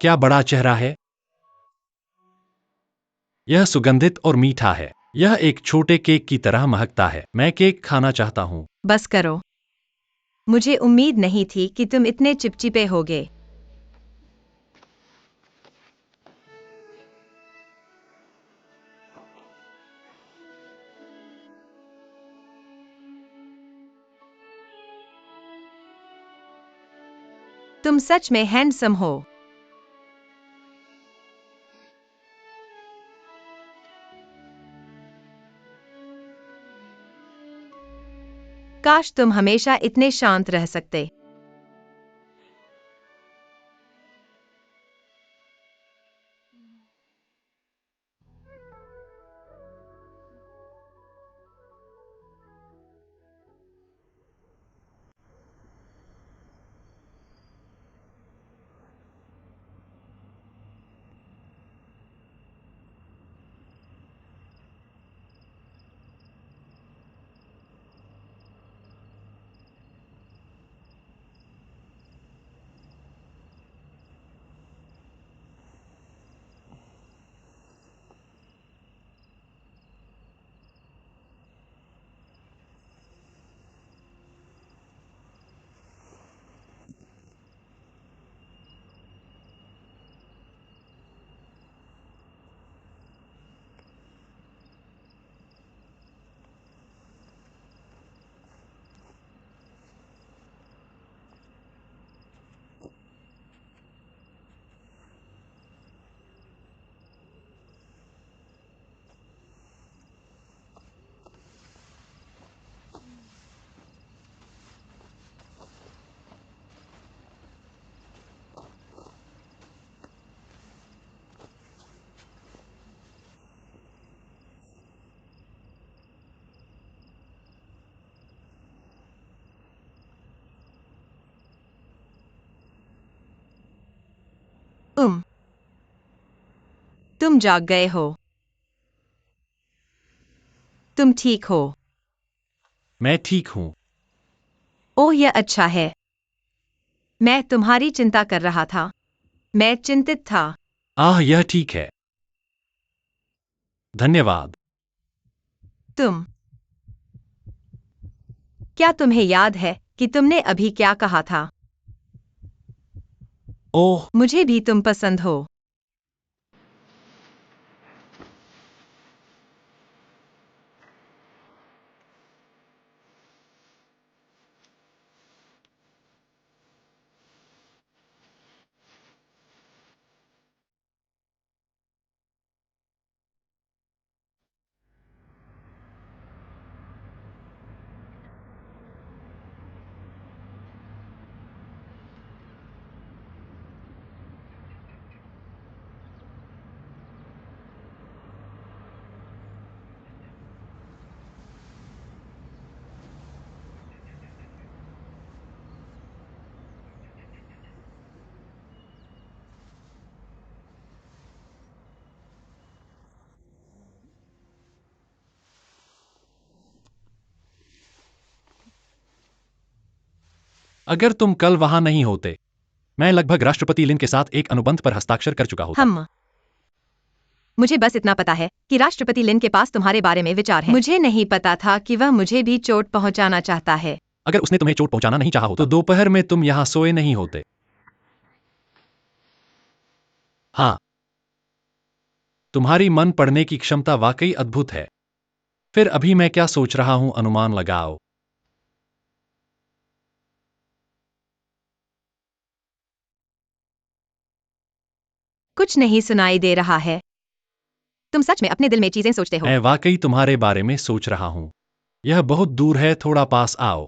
क्या बड़ा चेहरा है। यह सुगंधित और मीठा है। यह एक छोटे केक की तरह महकता है। मैं केक खाना चाहता हूँ। बस करो। मुझे उम्मीद नहीं थी कि तुम इतने चिपचिपे होगे। तुम सच में हैंडसम हो। काश तुम हमेशा इतने शांत रह सकते। उम, तुम जाग गए हो। तुम ठीक हो। मैं ठीक हूँ। ओह, यह अच्छा है। मैं तुम्हारी चिंता कर रहा था। मैं चिंतित था। यह ठीक है। धन्यवाद। तुम क्या तुम्हें याद है कि तुमने अभी क्या कहा था? ओह, मुझे भी तुम पसंद हो। अगर तुम कल वहां नहीं होते, मैं लगभग राष्ट्रपति लिन के साथ एक अनुबंध पर हस्ताक्षर कर चुका होता। मुझे बस इतना पता है कि राष्ट्रपति लिन के पास तुम्हारे बारे में विचार है। मुझे नहीं पता था कि वह मुझे भी चोट पहुंचाना चाहता है। अगर उसने तुम्हें चोट पहुंचाना नहीं चाहा होता, तो दोपहर में तुम यहां सोए नहीं होते। हाँ, तुम्हारी मन पढ़ने की क्षमता वाकई अद्भुत है। फिर अभी मैं क्या सोच रहा हूं, अनुमान लगाओ। कुछ नहीं सुनाई दे रहा है। तुम सच में अपने दिल में चीजें सोचते हो? मैं वाकई तुम्हारे बारे में सोच रहा हूं। यह बहुत दूर है, थोड़ा पास आओ।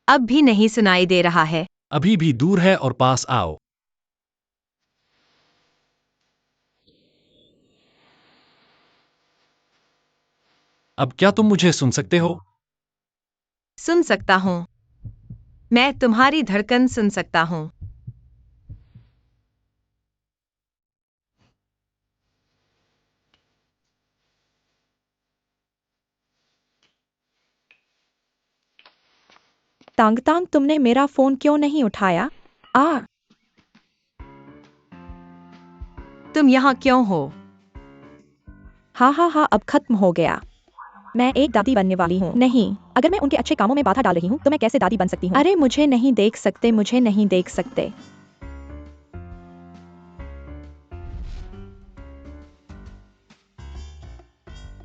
अब भी नहीं सुनाई दे रहा है। अभी भी दूर है और पास आओ। अब क्या तुम मुझे सुन सकते हो? सुन सकता हूँ। मैं तुम्हारी धड़कन सुन सकता हूँ। तांग तांग, तुमने मेरा फोन क्यों नहीं उठाया? तुम यहाँ क्यों हो? हाँ, अब खत्म हो गया। मैं एक दादी बनने वाली हूँ। नहीं, अगर मैं उनके अच्छे कामों में बाधा डाल रही हूँ तो मैं कैसे दादी बन सकती हूँ? अरे मुझे नहीं देख सकते, मुझे नहीं देख सकते।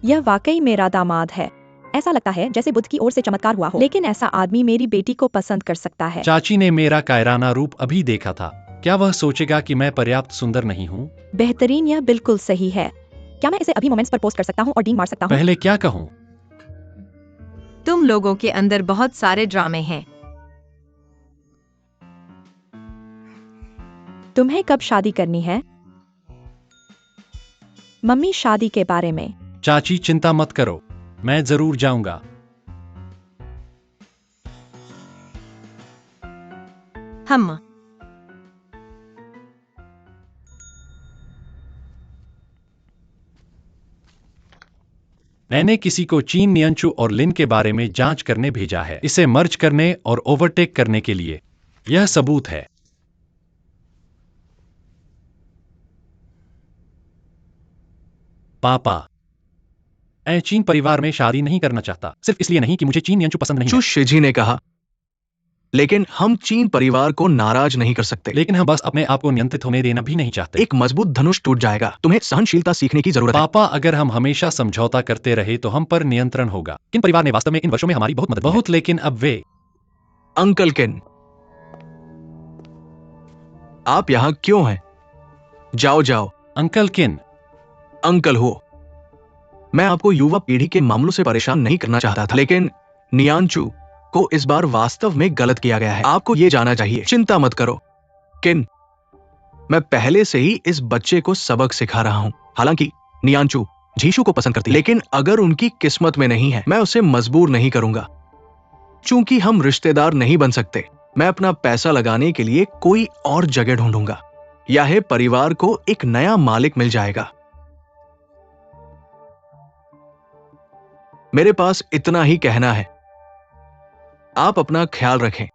यह वाकई मेरा दामाद है। ऐसा लगता है जैसे बुद्ध की ओर से चमत्कार हुआ हो, लेकिन ऐसा आदमी मेरी बेटी को पसंद कर सकता है। चाची ने मेरा कायराना रूप अभी देखा था। क्या वह सोचेगा कि मैं पर्याप्त सुंदर नहीं हूँ? बेहतरीन, यह बिल्कुल सही है। क्या मैं इसे अभी मोमेंट्स पर पोस्ट कर सकता हूँ और डीन मार सकता हूँ? पहले क्या कहूँ? तुम लोगों के अंदर बहुत सारे ड्रामे हैं। तुम्हें कब शादी करनी है? मम्मी, शादी के बारे में। चाची चिंता मत करो, मैं जरूर जाऊंगा। हम मैंने किसी को चीन, नियंचू और लिन के बारे में जांच करने भेजा है, इसे मर्ज करने और ओवरटेक करने के लिए। यह सबूत है। पापा, मैं चीन परिवार में शादी नहीं करना चाहता, सिर्फ इसलिए नहीं कि मुझे चीन नियंचू पसंद नहीं चू है। शिजी ने कहा, लेकिन हम चीन परिवार को नाराज नहीं कर सकते। लेकिन हम बस अपने आप को नियंत्रित होने देना भी नहीं चाहते। एक मजबूत धनुष टूट जाएगा। तुम्हें सहनशीलता सीखने की जरूरत है। पापा, अगर हम हमेशा समझौता करते रहे तो हम पर नियंत्रण होगा। किन परिवार ने वास्तव में इन वर्षों में हमारी बहुत मदद की है। बहुत, लेकिन अब वे। अंकल किन, आप यहाँ क्यों हैं? जाओ जाओ। अंकल किन, अंकल हो। मैं आपको युवा पीढ़ी के मामलों से परेशान नहीं करना चाहता था, लेकिन नियांचू को इस बार वास्तव में गलत किया गया है। आपको यह जाना चाहिए। चिंता मत करो किन, मैं पहले से ही इस बच्चे को सबक सिखा रहा हूं। हालांकि नियांचू जीशु को पसंद करती है, लेकिन अगर उनकी किस्मत में नहीं है, मैं उसे मजबूर नहीं करूंगा। चूंकि हम रिश्तेदार नहीं बन सकते, मैं अपना पैसा लगाने के लिए कोई और जगह ढूंढूंगा, या है परिवार को एक नया मालिक मिल जाएगा। मेरे पास इतना ही कहना है। आप अपना ख्याल रखें।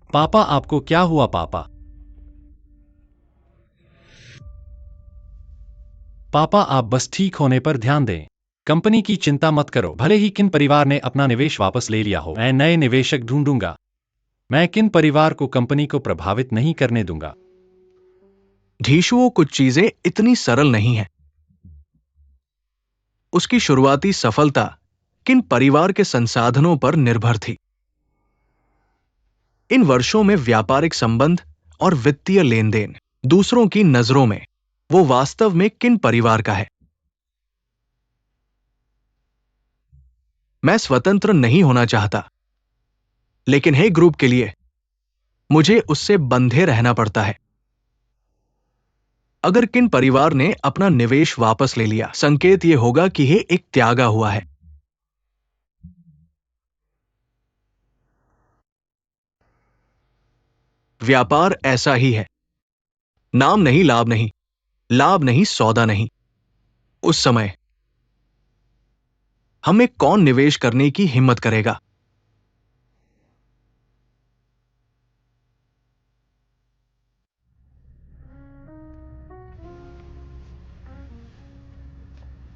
पापा आपको क्या हुआ? पापा, पापा आप बस ठीक होने पर ध्यान दें। कंपनी की चिंता मत करो। भले ही किन परिवार ने अपना निवेश वापस ले लिया हो, मैं नए निवेशक ढूंढूंगा। मैं किन परिवार को कंपनी को प्रभावित नहीं करने दूंगा। ढीशुओं कुछ चीजें इतनी सरल नहीं हैं। उसकी शुरुआती सफलता किन परिवार के संसाधनों पर निर्भर थी। इन वर्षों में व्यापारिक संबंध और वित्तीय लेन देन, दूसरों की नजरों में वो वास्तव में किन परिवार का है। मैं स्वतंत्र नहीं होना चाहता, लेकिन हे ग्रुप के लिए मुझे उससे बंधे रहना पड़ता है। अगर किन परिवार ने अपना निवेश वापस ले लिया, संकेत यह होगा कि यह एक त्यागा हुआ है। व्यापार ऐसा ही है। नाम नहीं, लाभ नहीं, लाभ नहीं, सौदा नहीं। उस समय हमें कौन निवेश करने की हिम्मत करेगा?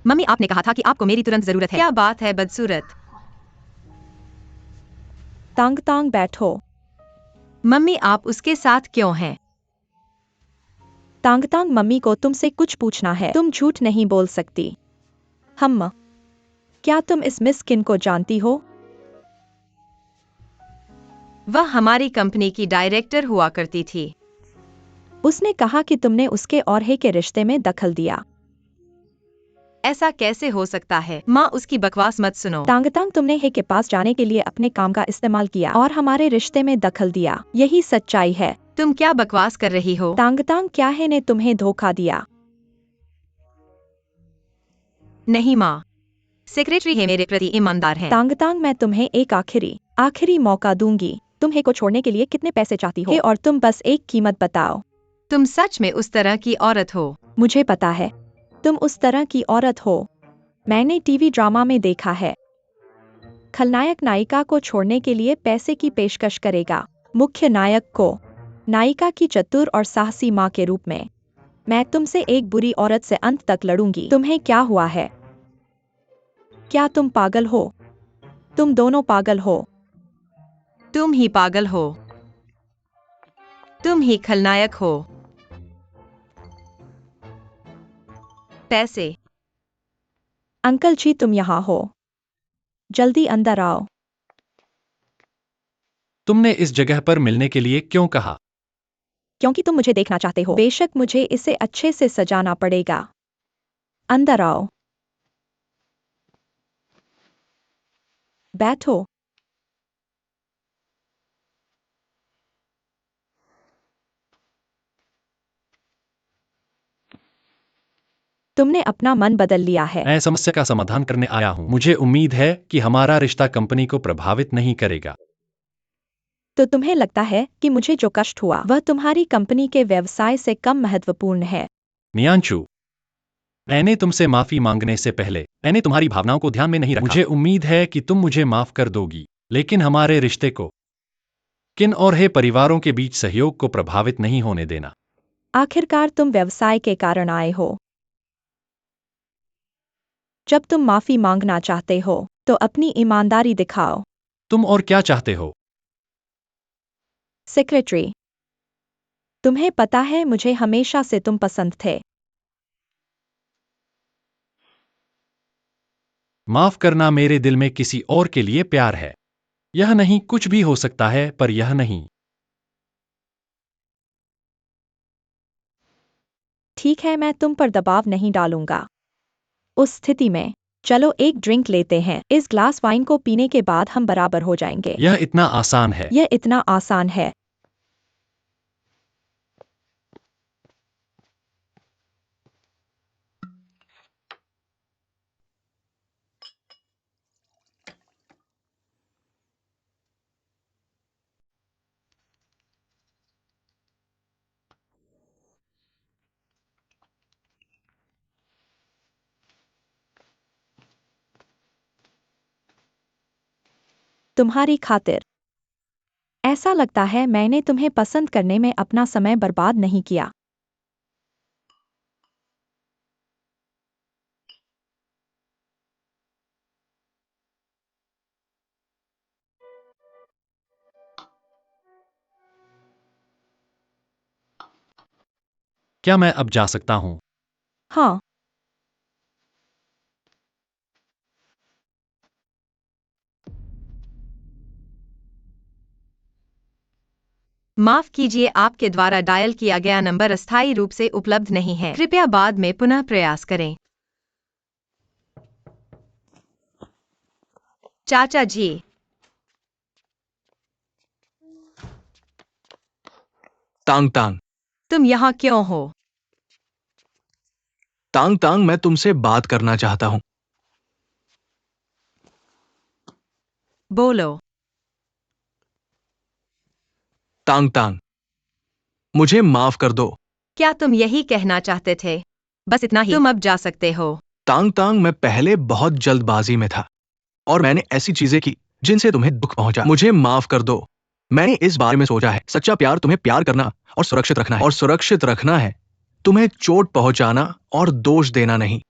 मम्मी, आपने कहा था कि आपको मेरी तुरंत जरूरत है। क्या बात है बदसूरत। तांग तांग बैठो। मम्मी आप उसके साथ क्यों हैं? तांग तांग मम्मी को तुमसे कुछ पूछना है, तुम झूठ नहीं बोल सकती। हम क्या तुम इस मिस किन को जानती हो? वह हमारी कंपनी की डायरेक्टर हुआ करती थी। उसने कहा कि तुमने उसके और हे के रिश्ते में दखल दिया। ऐसा कैसे हो सकता है? माँ उसकी बकवास मत सुनो। तांग तांग तुमने हे के पास जाने के लिए अपने काम का इस्तेमाल किया और हमारे रिश्ते में दखल दिया, यही सच्चाई है। तुम क्या बकवास कर रही हो? तांग तांग क्या है ने तुम्हें धोखा दिया? नहीं माँ, सेक्रेटरी है मेरे प्रति ईमानदार है। तांग तांग मैं तुम्हें एक आखिरी मौका दूंगी। तुम हे को छोड़ने के लिए कितने पैसे चाहती हो? हे और तुम बस एक कीमत बताओ। तुम सच में उस तरह की औरत हो? मुझे पता है तुम उस तरह की औरत हो। मैंने टीवी ड्रामा में देखा है। खलनायक नायिका को छोड़ने के लिए पैसे की पेशकश करेगा, मुख्य नायक को नायिका की चतुर और साहसी माँ के रूप में। मैं तुमसे एक बुरी औरत से अंत तक लड़ूंगी। तुम्हें क्या हुआ है? क्या तुम पागल हो? तुम दोनों पागल हो। तुम ही पागल हो। तुम ही खलनायक हो। पैसे। अंकल जी तुम यहाँ हो, जल्दी अंदर आओ। तुमने इस जगह पर मिलने के लिए क्यों कहा? क्योंकि तुम मुझे देखना चाहते हो। बेशक मुझे इसे अच्छे से सजाना पड़ेगा। अंदर आओ, बैठो। तुमने अपना मन बदल लिया है। मैं समस्या का समाधान करने आया हूँ। मुझे उम्मीद है कि हमारा रिश्ता कंपनी को प्रभावित नहीं करेगा। तो तुम्हें लगता है कि मुझे जो कष्ट हुआ वह तुम्हारी कंपनी के व्यवसाय से कम महत्वपूर्ण है? नियांशु, मैंने तुमसे माफी मांगने से पहले मैंने तुम्हारी भावनाओं को ध्यान में नहीं रखा। मुझे उम्मीद है कि तुम मुझे माफ कर दोगी, लेकिन हमारे रिश्ते को किन और हे परिवारों के बीच सहयोग को प्रभावित नहीं होने देना। आखिरकार तुम व्यवसाय के कारण आए हो। जब तुम माफी मांगना चाहते हो तो अपनी ईमानदारी दिखाओ। तुम और क्या चाहते हो? सेक्रेटरी, तुम्हें पता है मुझे हमेशा से तुम पसंद थे। माफ करना, मेरे दिल में किसी और के लिए प्यार है। यह नहीं, कुछ भी हो सकता है पर यह नहीं। ठीक है, मैं तुम पर दबाव नहीं डालूंगा। उस स्थिति में चलो एक ड्रिंक लेते हैं। इस ग्लास वाइन को पीने के बाद हम बराबर हो जाएंगे। यह इतना आसान है। यह इतना आसान है। तुम्हारी खातिर। ऐसा लगता है मैंने तुम्हें पसंद करने में अपना समय बर्बाद नहीं किया। क्या मैं अब जा सकता हूँ? हाँ। माफ कीजिए, आपके द्वारा डायल किया गया नंबर अस्थायी रूप से उपलब्ध नहीं है। कृपया बाद में पुनः प्रयास करें। चाचा जी। तांग तांग, तुम यहाँ क्यों हो? तांग तांग, मैं तुमसे बात करना चाहता हूँ। बोलो। तांग तांग, मुझे माफ कर दो। क्या तुम यही कहना चाहते थे? बस इतना ही? तुम अब जा सकते हो। तांग तांग, मैं पहले बहुत जल्दबाजी में था और मैंने ऐसी चीजें की जिनसे तुम्हें दुख पहुंचा। मुझे माफ कर दो। मैंने इस बारे में सोचा है, सच्चा प्यार तुम्हें प्यार करना और सुरक्षित रखना है, और सुरक्षित रखना है तुम्हें चोट पहुंचाना और दोष देना नहीं।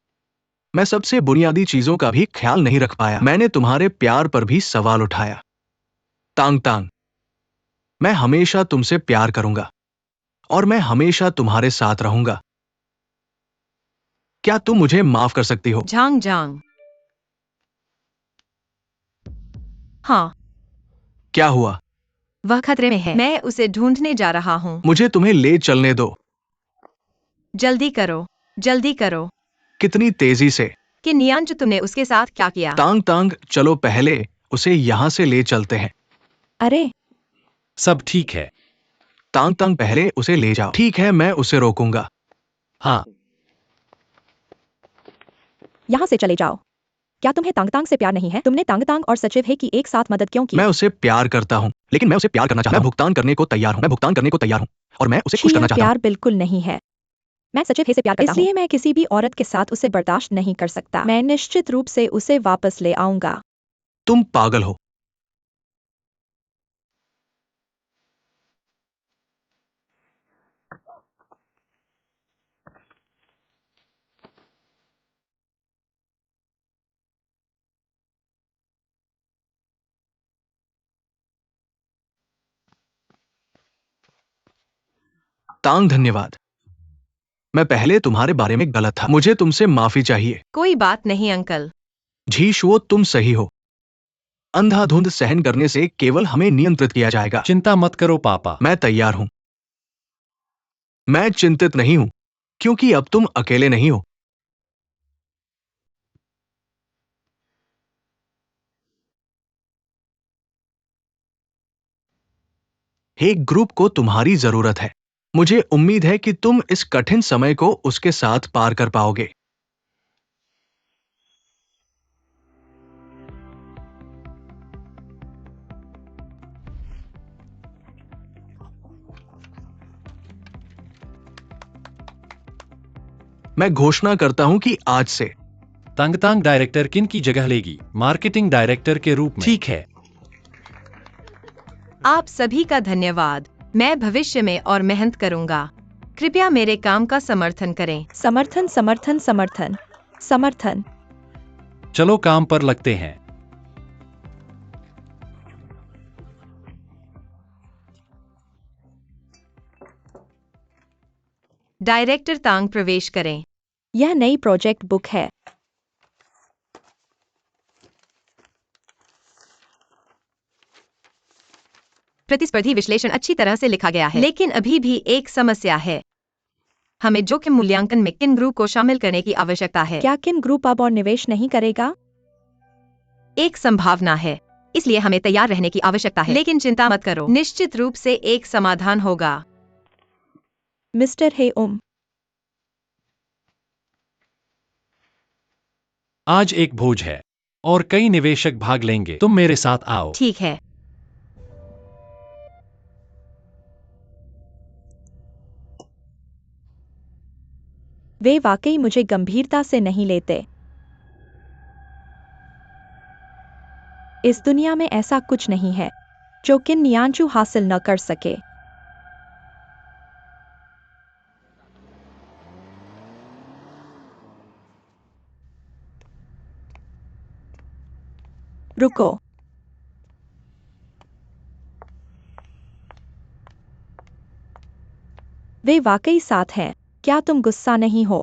मैं सबसे बुनियादी चीजों का भी ख्याल नहीं रख पाया। मैंने तुम्हारे प्यार पर भी सवाल उठाया। तांग तांग, मैं हमेशा तुमसे प्यार करूंगा और मैं हमेशा तुम्हारे साथ रहूंगा। क्या तुम मुझे माफ कर सकती हो? झांग झांग। हाँ, क्या हुआ? वह खतरे में है। मैं उसे ढूंढने जा रहा हूँ। मुझे तुम्हें ले चलने दो। जल्दी करो, जल्दी करो। कितनी तेजी से? कि नियांज, तुमने उसके साथ क्या किया? तांग तांग, चलो पहले उसे यहां से ले चलते हैं। अरे, सब ठीक है। तांग तांग, पहले उसे ले जाओ। ठीक है, मैं उसे रोकूंगा। हाँ, यहाँ से चले जाओ। क्या तुम्हें तांगतांग से प्यार नहीं है? तुमने तांगतांग और सचिव हे की एक साथ मदद क्यों की? मैं उसे प्यार करता हूं, लेकिन मैं उसे प्यार करना चाहता हूं। मैं भुगतान करने को तैयार हूं। मैं भुगतान करने को तैयार हूं और मैं उसे खुश छी, करना यह चाहता हूं। प्यार बिल्कुल नहीं है। मैं सचिव हे से प्यार करता हूँ, इसलिए मैं किसी भी औरत के साथ उसे बर्दाश्त नहीं कर सकता। मैं निश्चित रूप से उसे वापस ले आऊंगा। तुम पागल हो। तांग, धन्यवाद। मैं पहले तुम्हारे बारे में गलत था। मुझे तुमसे माफी चाहिए। कोई बात नहीं अंकल। झीशुओ, तुम सही हो। अंधाधुंध सहन करने से केवल हमें नियंत्रित किया जाएगा। चिंता मत करो पापा। मैं तैयार हूं। मैं चिंतित नहीं हूं, क्योंकि अब तुम अकेले नहीं हो। एक ग्रुप को तुम्हारी जरूरत है। मुझे उम्मीद है कि तुम इस कठिन समय को उसके साथ पार कर पाओगे। मैं घोषणा करता हूं कि आज से तांगतांग डायरेक्टर किन की जगह लेगी? मार्केटिंग डायरेक्टर के रूप में। ठीक है। आप सभी का धन्यवाद। मैं भविष्य में और मेहनत करूंगा। कृपया मेरे काम का समर्थन करें। समर्थन, समर्थन, समर्थन, समर्थन। चलो काम पर लगते हैं। डायरेक्टर तांग, प्रवेश करें। यह नई प्रोजेक्ट बुक है। प्रतिस्पर्धी विश्लेषण अच्छी तरह से लिखा गया है, लेकिन अभी भी एक समस्या है। हमें जोखिम मूल्यांकन में किन ग्रुप को शामिल करने की आवश्यकता है। क्या किन ग्रुप अब और निवेश नहीं करेगा? एक संभावना है, इसलिए हमें तैयार रहने की आवश्यकता है। लेकिन चिंता मत करो, निश्चित रूप से एक समाधान होगा। मिस्टर हे आज एक भोज है और कई निवेशक भाग लेंगे। तुम मेरे साथ आओ। ठीक है। वे वाकई मुझे गंभीरता से नहीं लेते। इस दुनिया में ऐसा कुछ नहीं है जो किन नियांजू हासिल न कर सके। रुको, वे वाकई साथ हैं। क्या तुम गुस्सा नहीं हो?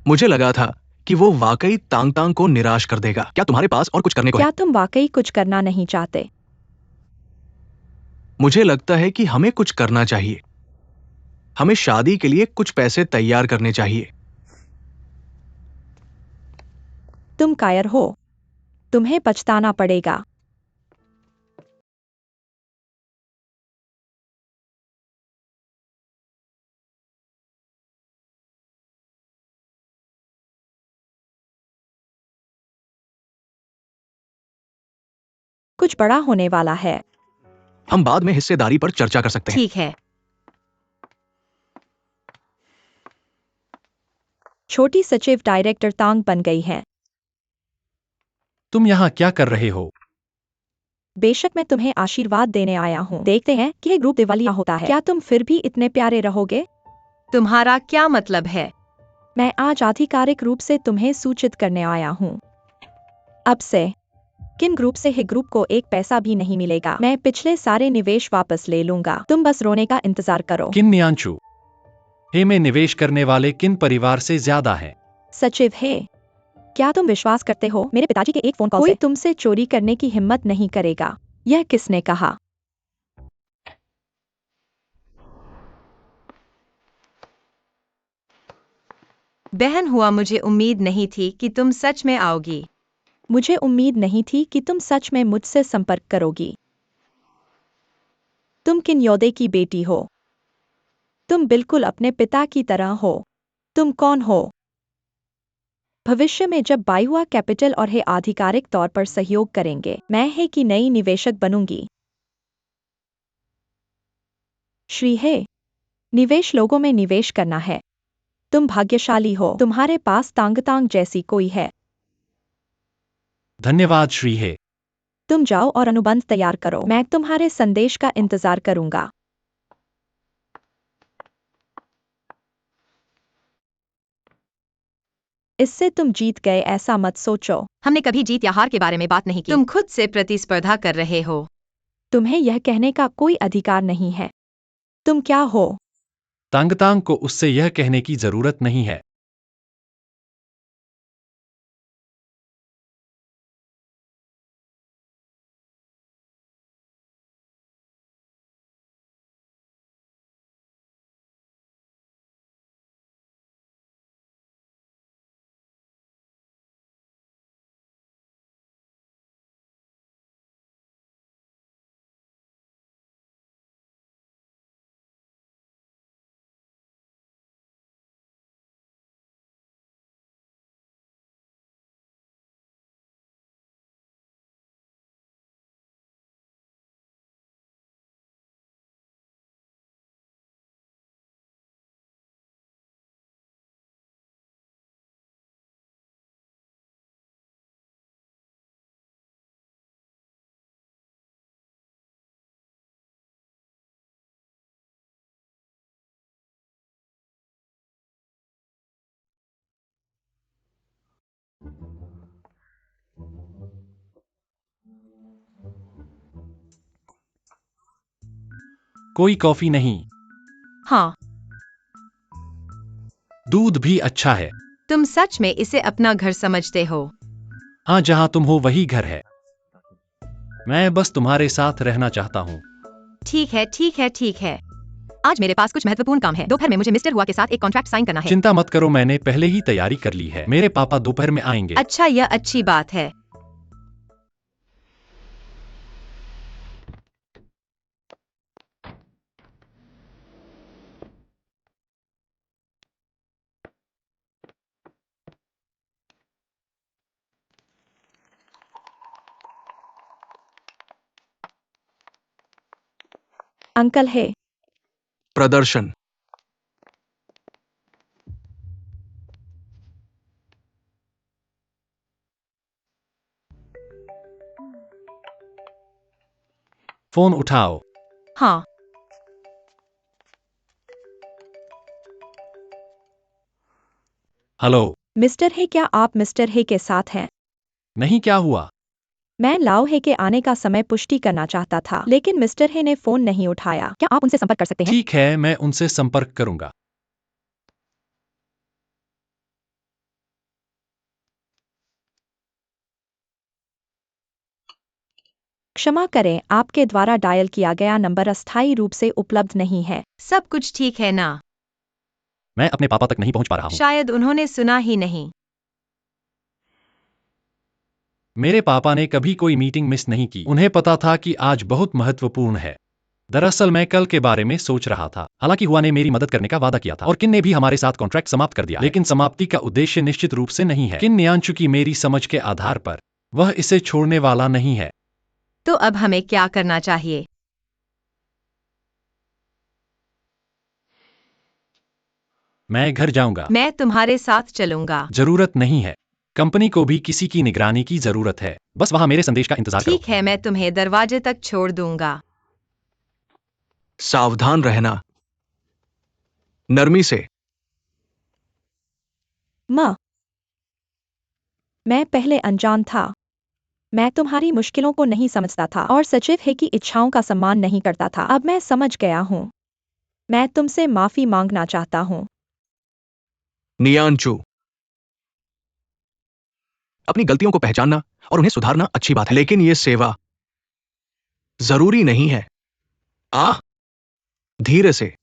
मुझे लगा था कि वो वाकई तांग तांग को निराश कर देगा। क्या तुम्हारे पास और कुछ करने को है? क्या तुम वाकई कुछ करना नहीं चाहते? मुझे लगता है कि हमें कुछ करना चाहिए। हमें शादी के लिए कुछ पैसे तैयार करने चाहिए। तुम कायर हो। तुम्हें पछताना पड़ेगा। कुछ बड़ा होने वाला है। हम बाद में हिस्सेदारी पर चर्चा कर सकते हैं। ठीक है। छोटी सचिव डायरेक्टर तांग बन गई है। तुम यहाँ क्या कर रहे हो? बेशक मैं तुम्हें आशीर्वाद देने आया हूँ। देखते हैं कि ये ग्रुप दिवालिया होता है। क्या तुम फिर भी इतने प्यारे रहोगे? तुम्हारा क्या मतलब है? मैं आज आधिकारिक रूप से तुम्हें सूचित करने आया हूँ। अब से किन ग्रुप से है ग्रुप को एक पैसा भी नहीं मिलेगा। मैं पिछले सारे निवेश वापस ले लूंगा। तुम बस रोने का इंतजार करो। किन न्यांचू हे में निवेश करने वाले किन परिवार से ज्यादा हैं? सचिव है, क्या तुम विश्वास करते हो मेरे पिताजी के एक फोन कॉल से कोई तुमसे चोरी करने की हिम्मत नहीं करेगा? यह किसने कहा? बहन हुआ, मुझे उम्मीद नहीं थी कि तुम सच में आओगी। मुझे उम्मीद नहीं थी कि तुम सच में मुझसे संपर्क करोगी। तुम किन योद्धे की बेटी हो? तुम बिल्कुल अपने पिता की तरह हो। तुम कौन हो? भविष्य में जब बायुआ कैपिटल और हे आधिकारिक तौर पर सहयोग करेंगे, मैं है कि नई निवेशक बनूंगी। श्री है, निवेश लोगों में निवेश करना है। तुम भाग्यशाली हो, तुम्हारे पास तांग तांग जैसी कोई है। धन्यवाद श्री हे। तुम जाओ और अनुबंध तैयार करो, मैं तुम्हारे संदेश का इंतजार करूंगा। इससे तुम जीत गए ऐसा मत सोचो। हमने कभी जीत या हार के बारे में बात नहीं की। तुम खुद से प्रतिस्पर्धा कर रहे हो। तुम्हें यह कहने का कोई अधिकार नहीं है। तुम क्या हो? तांगतांग को उससे यह कहने की जरूरत नहीं है। कोई कॉफी नहीं? हाँ, दूध भी अच्छा है। तुम सच में इसे अपना घर समझते हो? हाँ, जहाँ तुम हो वही घर है। मैं बस तुम्हारे साथ रहना चाहता हूँ। ठीक है, ठीक है, ठीक है। आज मेरे पास कुछ महत्वपूर्ण काम है। दोपहर में मुझे मिस्टर हुआ के साथ एक कॉन्ट्रैक्ट साइन करना है। चिंता मत करो, मैंने पहले ही तैयारी कर ली है। मेरे पापा दोपहर में आएंगे। अच्छा, यह अच्छी बात है। अंकल है। प्रदर्शन। फोन उठाओ। हाँ, हेलो। मिस्टर है, क्या आप मिस्टर है के साथ हैं? नहीं, क्या हुआ? मैं लाओ है के आने का समय पुष्टि करना चाहता था, लेकिन मिस्टर है ने फोन नहीं उठाया। क्या आप उनसे संपर्क कर सकते हैं? ठीक है, मैं उनसे संपर्क करूंगा। क्षमा करें, आपके द्वारा डायल किया गया नंबर अस्थायी रूप से उपलब्ध नहीं है। सब कुछ ठीक है ना? मैं अपने पापा तक नहीं पहुंच पा रहा हूँ। शायद उन्होंने सुना ही नहीं। मेरे पापा ने कभी कोई मीटिंग मिस नहीं की। उन्हें पता था कि आज बहुत महत्वपूर्ण है। दरअसल मैं कल के बारे में सोच रहा था। हालांकि हुआ ने मेरी मदद करने का वादा किया था और किन ने भी हमारे साथ कॉन्ट्रैक्ट समाप्त कर दिया, लेकिन समाप्ति का उद्देश्य निश्चित रूप से नहीं है। किन न्यांचू की मेरी समझ के आधार पर वह इसे छोड़ने वाला नहीं है। तो अब हमें क्या करना चाहिए? मैं घर जाऊंगा। मैं तुम्हारे साथ चलूंगा। जरूरत नहीं है। कंपनी को भी किसी की निगरानी की जरूरत है। बस वहां मेरे संदेश का इंतजार करो। ठीक है, मैं तुम्हें दरवाजे तक छोड़ दूंगा। सावधान रहना, नरमी से। मैं पहले अनजान था। मैं तुम्हारी मुश्किलों को नहीं समझता था और सचिव है की इच्छाओं का सम्मान नहीं करता था। अब मैं समझ गया हूँ। मैं तुमसे माफी मांगना चाहता हूँ। नियांचू, अपनी गलतियों को पहचानना और उन्हें सुधारना अच्छी बात है, लेकिन ये सेवा जरूरी नहीं है। धीरे से।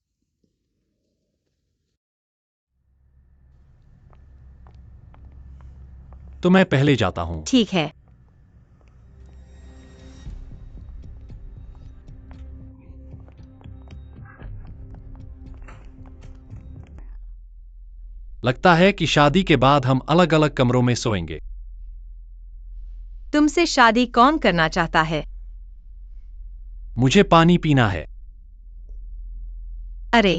तो मैं पहले जाता हूँ। ठीक है। लगता है कि शादी के बाद हम अलग अलग कमरों में सोएंगे। तुमसे शादी कौन करना चाहता है? मुझे पानी पीना है। अरे,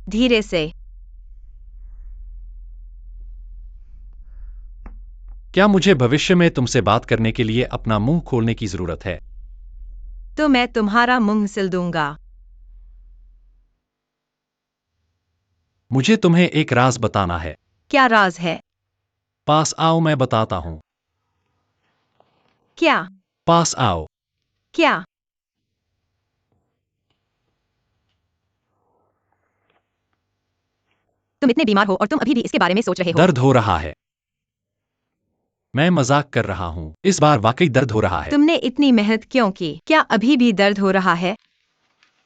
धीरे से। क्या मुझे भविष्य में तुमसे बात करने के लिए अपना मुंह खोलने की जरूरत है? तो मैं तुम्हारा मुंह सिल दूंगा। मुझे तुम्हें एक राज बताना है। क्या राज है? पास आओ, मैं बताता हूँ। क्या? पास आओ। क्या? तुम इतने बीमार हो और तुम अभी भी इसके बारे में सोच रहे हो। दर्द हो रहा है। मैं मजाक कर रहा हूँ, इस बार वाकई दर्द हो रहा है। तुमने इतनी मेहनत क्यों की? क्या अभी भी दर्द हो रहा है?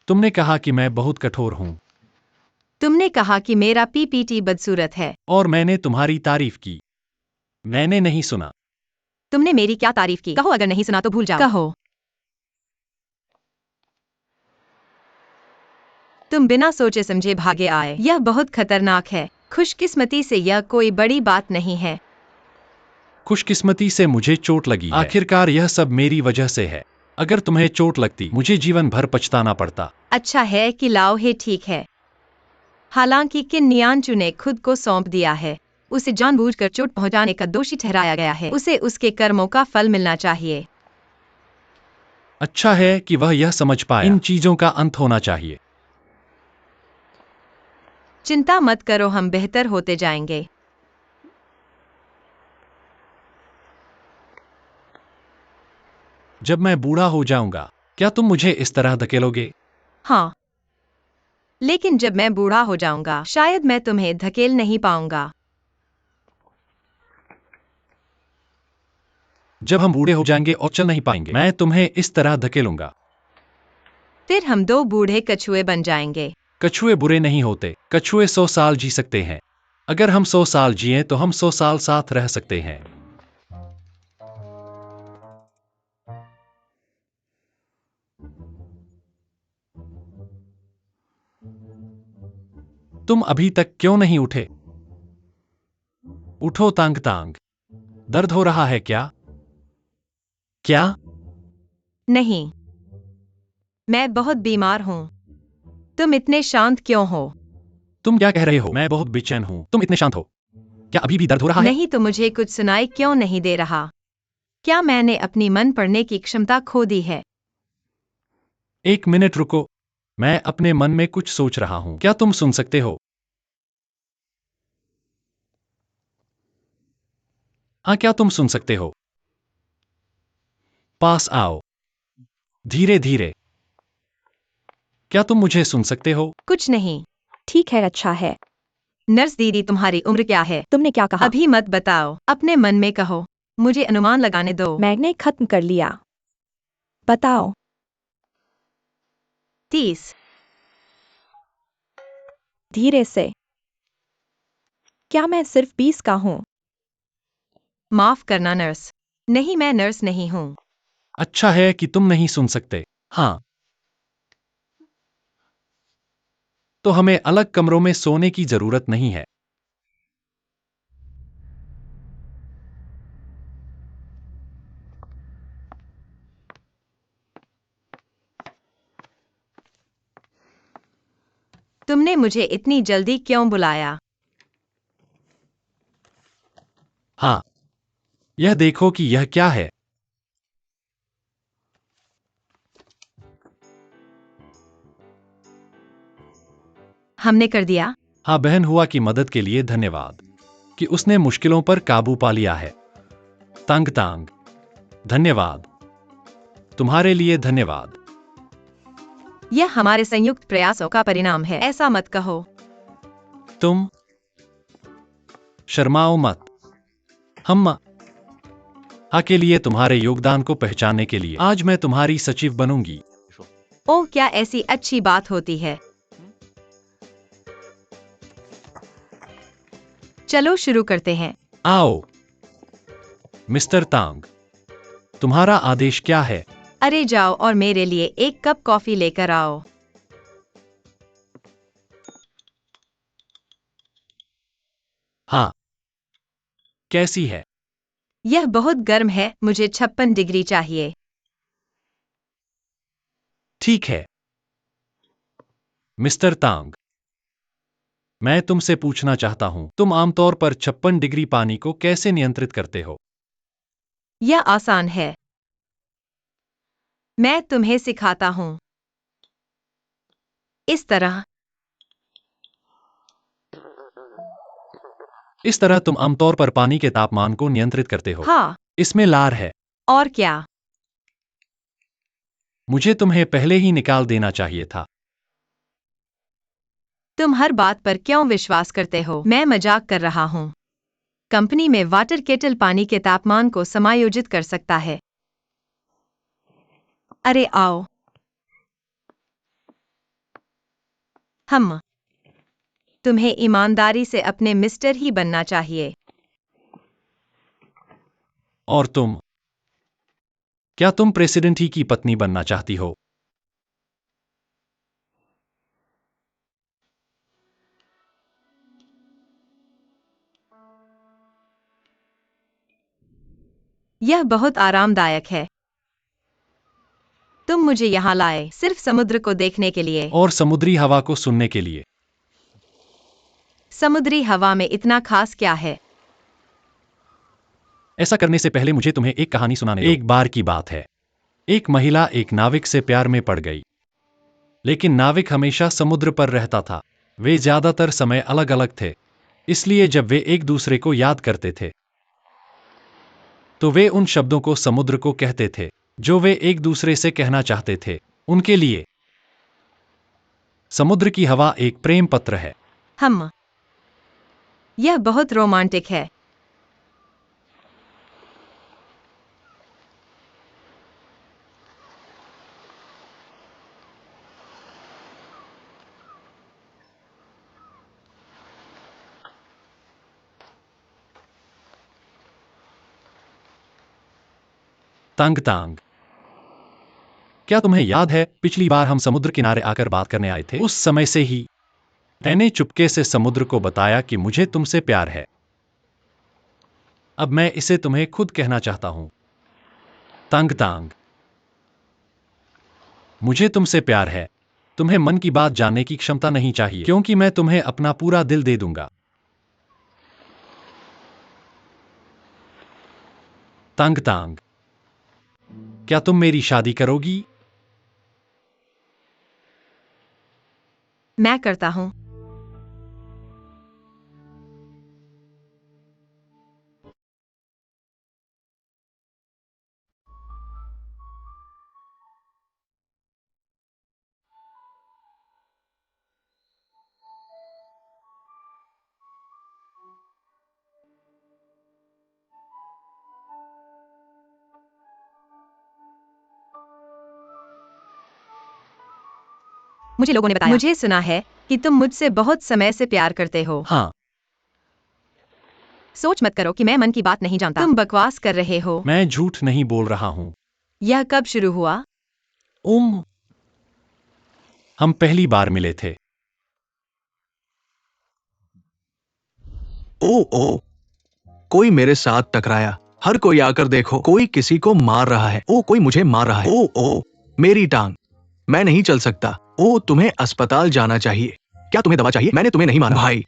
तुमने कहा कि मैं बहुत कठोर हूँ तुमने कहा कि मेरा पीपीटी बदसूरत है। और मैंने तुम्हारी तारीफ की। मैंने नहीं सुना। तुमने मेरी क्या तारीफ की? कहो, अगर नहीं सुना तो भूल जाओ। कहो। तुम बिना सोचे समझे भागे आए। यह बहुत खतरनाक है। खुशकिस्मती से यह कोई बड़ी बात नहीं है। खुशकिस्मती से मुझे चोट लगी है। आखिरकार यह सब मेरी वजह से है। अगर तुम्हें चोट लगती, मुझे जीवन भर पछताना पड़ता। अच्छा है कि लाओ है ठीक है। हालांकि किन नियांचू ने खुद को सौंप दिया है। उसे जानबूझकर चोट पहुंचाने का दोषी ठहराया गया है। उसे उसके कर्मों का फल मिलना चाहिए। अच्छा है कि वह यह समझ पाया। इन चीजों का अंत होना चाहिए। चिंता मत करो, हम बेहतर होते जाएंगे। जब मैं बूढ़ा हो जाऊंगा, क्या तुम मुझे इस तरह धकेलोगे? हाँ, लेकिन जब मैं बूढ़ा हो जाऊंगा, शायद मैं तुम्हें धकेल नहीं पाऊंगा। जब हम बूढ़े हो जाएंगे और चल नहीं पाएंगे, मैं तुम्हें इस तरह धकेलूंगा। फिर हम दो बूढ़े कछुए बन जाएंगे। कछुए बुरे नहीं होते। कछुए 100 साल जी सकते हैं। अगर हम 100 साल जिए तो हम 100 साल साथ रह सकते हैं। तुम अभी तक क्यों नहीं उठे? उठो तांग तांग। दर्द हो रहा है क्या? क्या? नहीं, मैं बहुत बीमार हूँ। तुम इतने शांत क्यों हो? तुम क्या कह रहे हो? मैं बहुत बेचैन हूं। तुम इतने शांत हो। क्या अभी भी दर्द हो रहा है? नहीं तो मुझे कुछ सुनाई क्यों नहीं दे रहा? क्या मैंने अपनी मन पढ़ने की क्षमता खो दी है? एक मिनट रुको। मैं अपने मन में कुछ सोच रहा हूं। क्या तुम सुन सकते हो? हाँ, क्या तुम सुन सकते हो? पास आओ। धीरे धीरे। क्या तुम मुझे सुन सकते हो? कुछ नहीं। ठीक है, अच्छा है। नर्स दीदी, तुम्हारी उम्र क्या है? तुमने क्या कहा? अभी मत बताओ, अपने मन में कहो। मुझे अनुमान लगाने दो। मैंने खत्म कर लिया। बताओ। 30। धीरे से। क्या मैं सिर्फ 20 का हूँ? माफ करना नर्स। नहीं, मैं नर्स नहीं हूँ। अच्छा है कि तुम नहीं सुन सकते। हाँ, तो हमें अलग कमरों में सोने की जरूरत नहीं है। तुमने मुझे इतनी जल्दी क्यों बुलाया? हाँ, यह देखो कि यह क्या है। हमने कर दिया। हाँ बहन, हुआ की मदद के लिए धन्यवाद। कि उसने मुश्किलों पर काबू पा लिया है। तांग तांग, धन्यवाद। तुम्हारे लिए धन्यवाद। यह हमारे संयुक्त प्रयासों का परिणाम है, ऐसा मत कहो। तुम शर्माओ मत। हम के लिए तुम्हारे योगदान को पहचानने के लिए आज मैं तुम्हारी सचिव बनूंगी। ओह, क्या ऐसी अच्छी बात होती है। चलो शुरू करते हैं। आओ। मिस्टर तांग, तुम्हारा आदेश क्या है? अरे जाओ और मेरे लिए एक कप कॉफी लेकर आओ। हाँ। कैसी है? यह बहुत गर्म है, मुझे 56 डिग्री चाहिए। ठीक है। मिस्टर तांग, मैं तुमसे पूछना चाहता हूं, तुम आमतौर पर 56 डिग्री पानी को कैसे नियंत्रित करते हो? यह आसान है, मैं तुम्हें सिखाता हूं। इस तरह। इस तरह तुम आमतौर पर पानी के तापमान को नियंत्रित करते हो। हाँ। इसमें लार है। और क्या? मुझे तुम्हें पहले ही निकाल देना चाहिए था। तुम हर बात पर क्यों विश्वास करते हो? मैं मजाक कर रहा हूं। कंपनी में वाटर केटल पानी के तापमान को समायोजित कर सकता है। अरे आओ। तुम्हें ईमानदारी से अपने मिस्टर ही बनना चाहिए। और तुम? क्या तुम प्रेसिडेंट ही की पत्नी बनना चाहती हो? यह बहुत आरामदायक है। तुम मुझे यहाँ लाए सिर्फ समुद्र को देखने के लिए। और समुद्री हवा को सुनने के लिए। समुद्री हवा में इतना खास क्या है? ऐसा करने से पहले मुझे तुम्हें एक कहानी सुनाने दो। एक बार की बात है। एक महिला एक नाविक से प्यार में पड़ गई। लेकिन नाविक हमेशा समुद्र पर रहता था। वे ज्यादातर समय अलग अलग थे। इसलिए जब वे एक दूसरे को याद करते थे तो वे उन शब्दों को समुद्र को कहते थे जो वे एक दूसरे से कहना चाहते थे। उनके लिए समुद्र की हवा एक प्रेम पत्र है। यह बहुत रोमांटिक है। तांग तांग, क्या तुम्हें याद है पिछली बार हम समुद्र किनारे आकर बात करने आए थे? उस समय से ही मैंने चुपके से समुद्र को बताया कि मुझे तुमसे प्यार है। अब मैं इसे तुम्हें खुद कहना चाहता हूं। तांग तांग, मुझे तुमसे प्यार है। तुम्हें मन की बात जानने की क्षमता नहीं चाहिए क्योंकि मैं तुम्हें अपना पूरा दिल दे दूंगा। तांग तांग, क्या तुम मेरी शादी करोगी? मैं करता हूं। मुझे लोगों ने बताया। मुझे सुना है कि तुम मुझसे बहुत समय से प्यार करते हो। हाँ। सोच मत करो कि मैं मन की बात नहीं जानता। तुम बकवास कर रहे हो। मैं झूठ नहीं बोल रहा हूं। यह कब शुरू हुआ? हम पहली बार मिले थे। ओ, कोई मेरे साथ टकराया। हर कोई आकर देखो, कोई किसी को मार रहा है। ओ, कोई मुझे मार रहा है। ओ, मेरी टांग। मैं नहीं चल सकता। ओ, तुम्हें अस्पताल जाना चाहिए। क्या तुम्हें दवा चाहिए? मैंने तुम्हें नहीं मारा। भाई,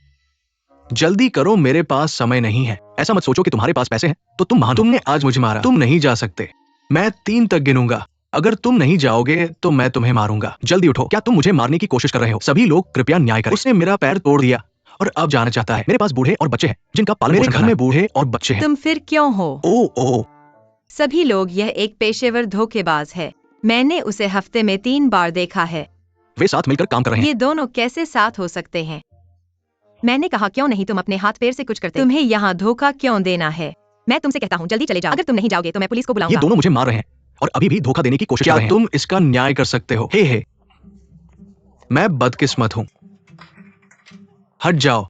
जल्दी करो, मेरे पास समय नहीं है। ऐसा मत सोचो कि तुम्हारे पास पैसे हैं तो तुम महान हो। तुमने आज मुझे मारा। तुम नहीं जा सकते। मैं 3 तक गिनूंगा। अगर तुम नहीं जाओगे तो मैं तुम्हें मारूंगा। जल्दी उठो। क्या तुम मुझे मारने की कोशिश कर रहे हो? सभी लोग कृपया न्याय करें। उसने मेरा पैर तोड़ दिया और अब जाना चाहता है। मेरे पास बूढ़े और बच्चे हैं जिनका पालन पोषण घर में बूढ़े और बच्चे हैं। तुम फिर क्यों हो? ओ सभी लोग, यह एक पेशेवर धोखेबाज है। मैंने उसे हफ्ते में 3 बार देखा है। वे साथ मिलकर काम कर रहे हैं। ये दोनों कैसे साथ हो सकते हैं? मैंने कहा क्यों नहीं तुम अपने हाथ पैर से कुछ करते? तुम्हें यहाँ धोखा क्यों देना है? मैं तुमसे कहता हूँ जल्दी चले जाओ। अगर तुम नहीं जाओगे तो मैं पुलिस को ये बुलाऊंगा। दोनों मुझे मार रहे हैं और अभी भी धोखा देने की कोशिश कर रहे हैं। तुम इसका न्याय कर सकते हो? हे मैं बदकिस्मत हूं। हट जाओ,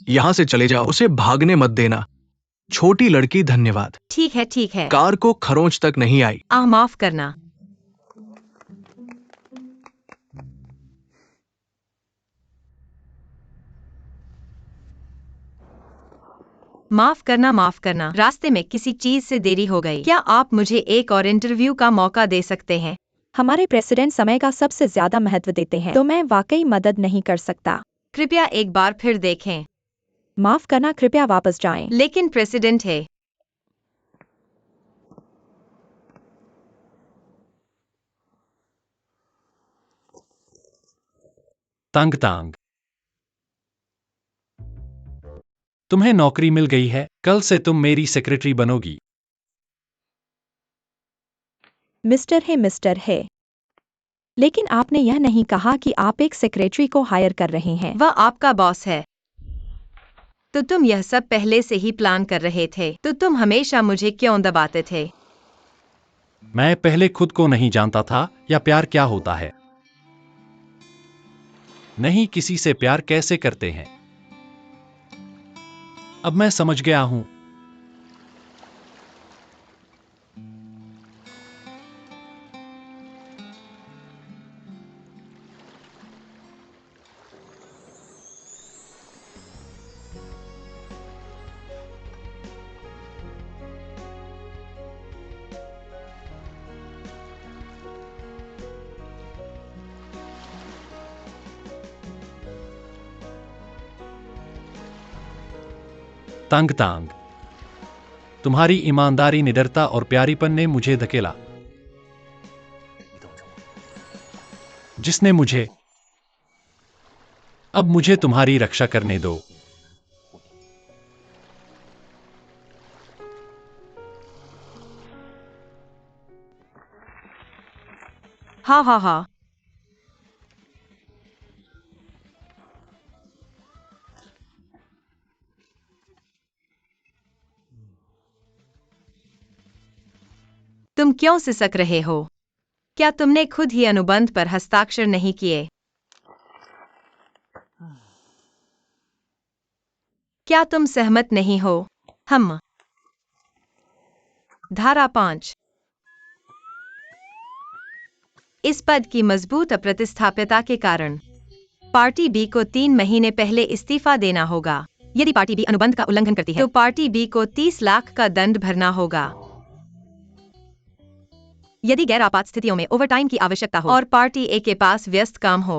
यहां से चले जाओ। उसे भागने मत देना। छोटी लड़की, धन्यवाद। ठीक है, ठीक है। कार को खरोंच तक नहीं आई। माफ करना। माफ करना, माफ करना। रास्ते में किसी चीज से देरी हो गई। क्या आप मुझे एक और इंटरव्यू का मौका दे सकते हैं? हमारे प्रेसिडेंट समय का सबसे ज्यादा महत्व देते हैं, तो मैं वाकई मदद नहीं कर सकता। कृपया एक बार फिर देखें। माफ करना, कृपया वापस जाएं। लेकिन प्रेसिडेंट है। तंग तांग, तुम्हें नौकरी मिल गई है। कल से तुम मेरी सेक्रेटरी बनोगी। मिस्टर है। लेकिन आपने यह नहीं कहा कि आप एक सेक्रेटरी को हायर कर रहे हैं। वह आपका बॉस है। तो तुम यह सब पहले से ही प्लान कर रहे थे। तो तुम हमेशा मुझे क्यों दबाते थे? मैं पहले खुद को नहीं जानता था या प्यार क्या होता है। नहीं, किसी से प्यार कैसे करते हैं। अब मैं समझ गया हूं। तंग तांग, तुम्हारी ईमानदारी, निडरता और प्यारीपन ने मुझे धकेला, जिसने मुझे। अब मुझे तुम्हारी रक्षा करने दो। हाँ हाँ हाँ। तुम क्यों सिसक रहे हो? क्या तुमने खुद ही अनुबंध पर हस्ताक्षर नहीं किए? क्या तुम सहमत नहीं हो? हम धारा 5 इस पद की मजबूत अप्रतिस्थाप्यता के कारण पार्टी बी को 3 महीने पहले इस्तीफा देना होगा। यदि पार्टी बी अनुबंध का उल्लंघन करती है तो पार्टी बी को 30 लाख का दंड भरना होगा। यदि गैर आपात स्थितियों में ओवरटाइम की आवश्यकता हो और पार्टी ए के पास व्यस्त काम हो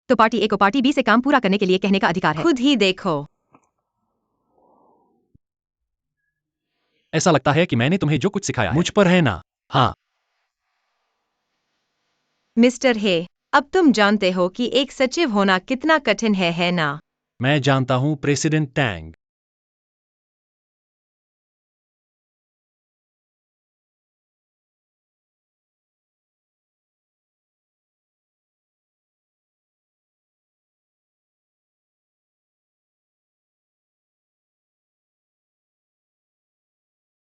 तो पार्टी ए को पार्टी बी से काम पूरा करने के लिए कहने का अधिकार है। खुद ही देखो। ऐसा लगता है कि मैंने तुम्हें जो कुछ सिखाया मुझ पर है ना? हाँ मिस्टर हे, अब तुम जानते हो कि एक सचिव होना कितना कठिन है ना? मैं जानता हूं, प्रेसिडेंट टैंग।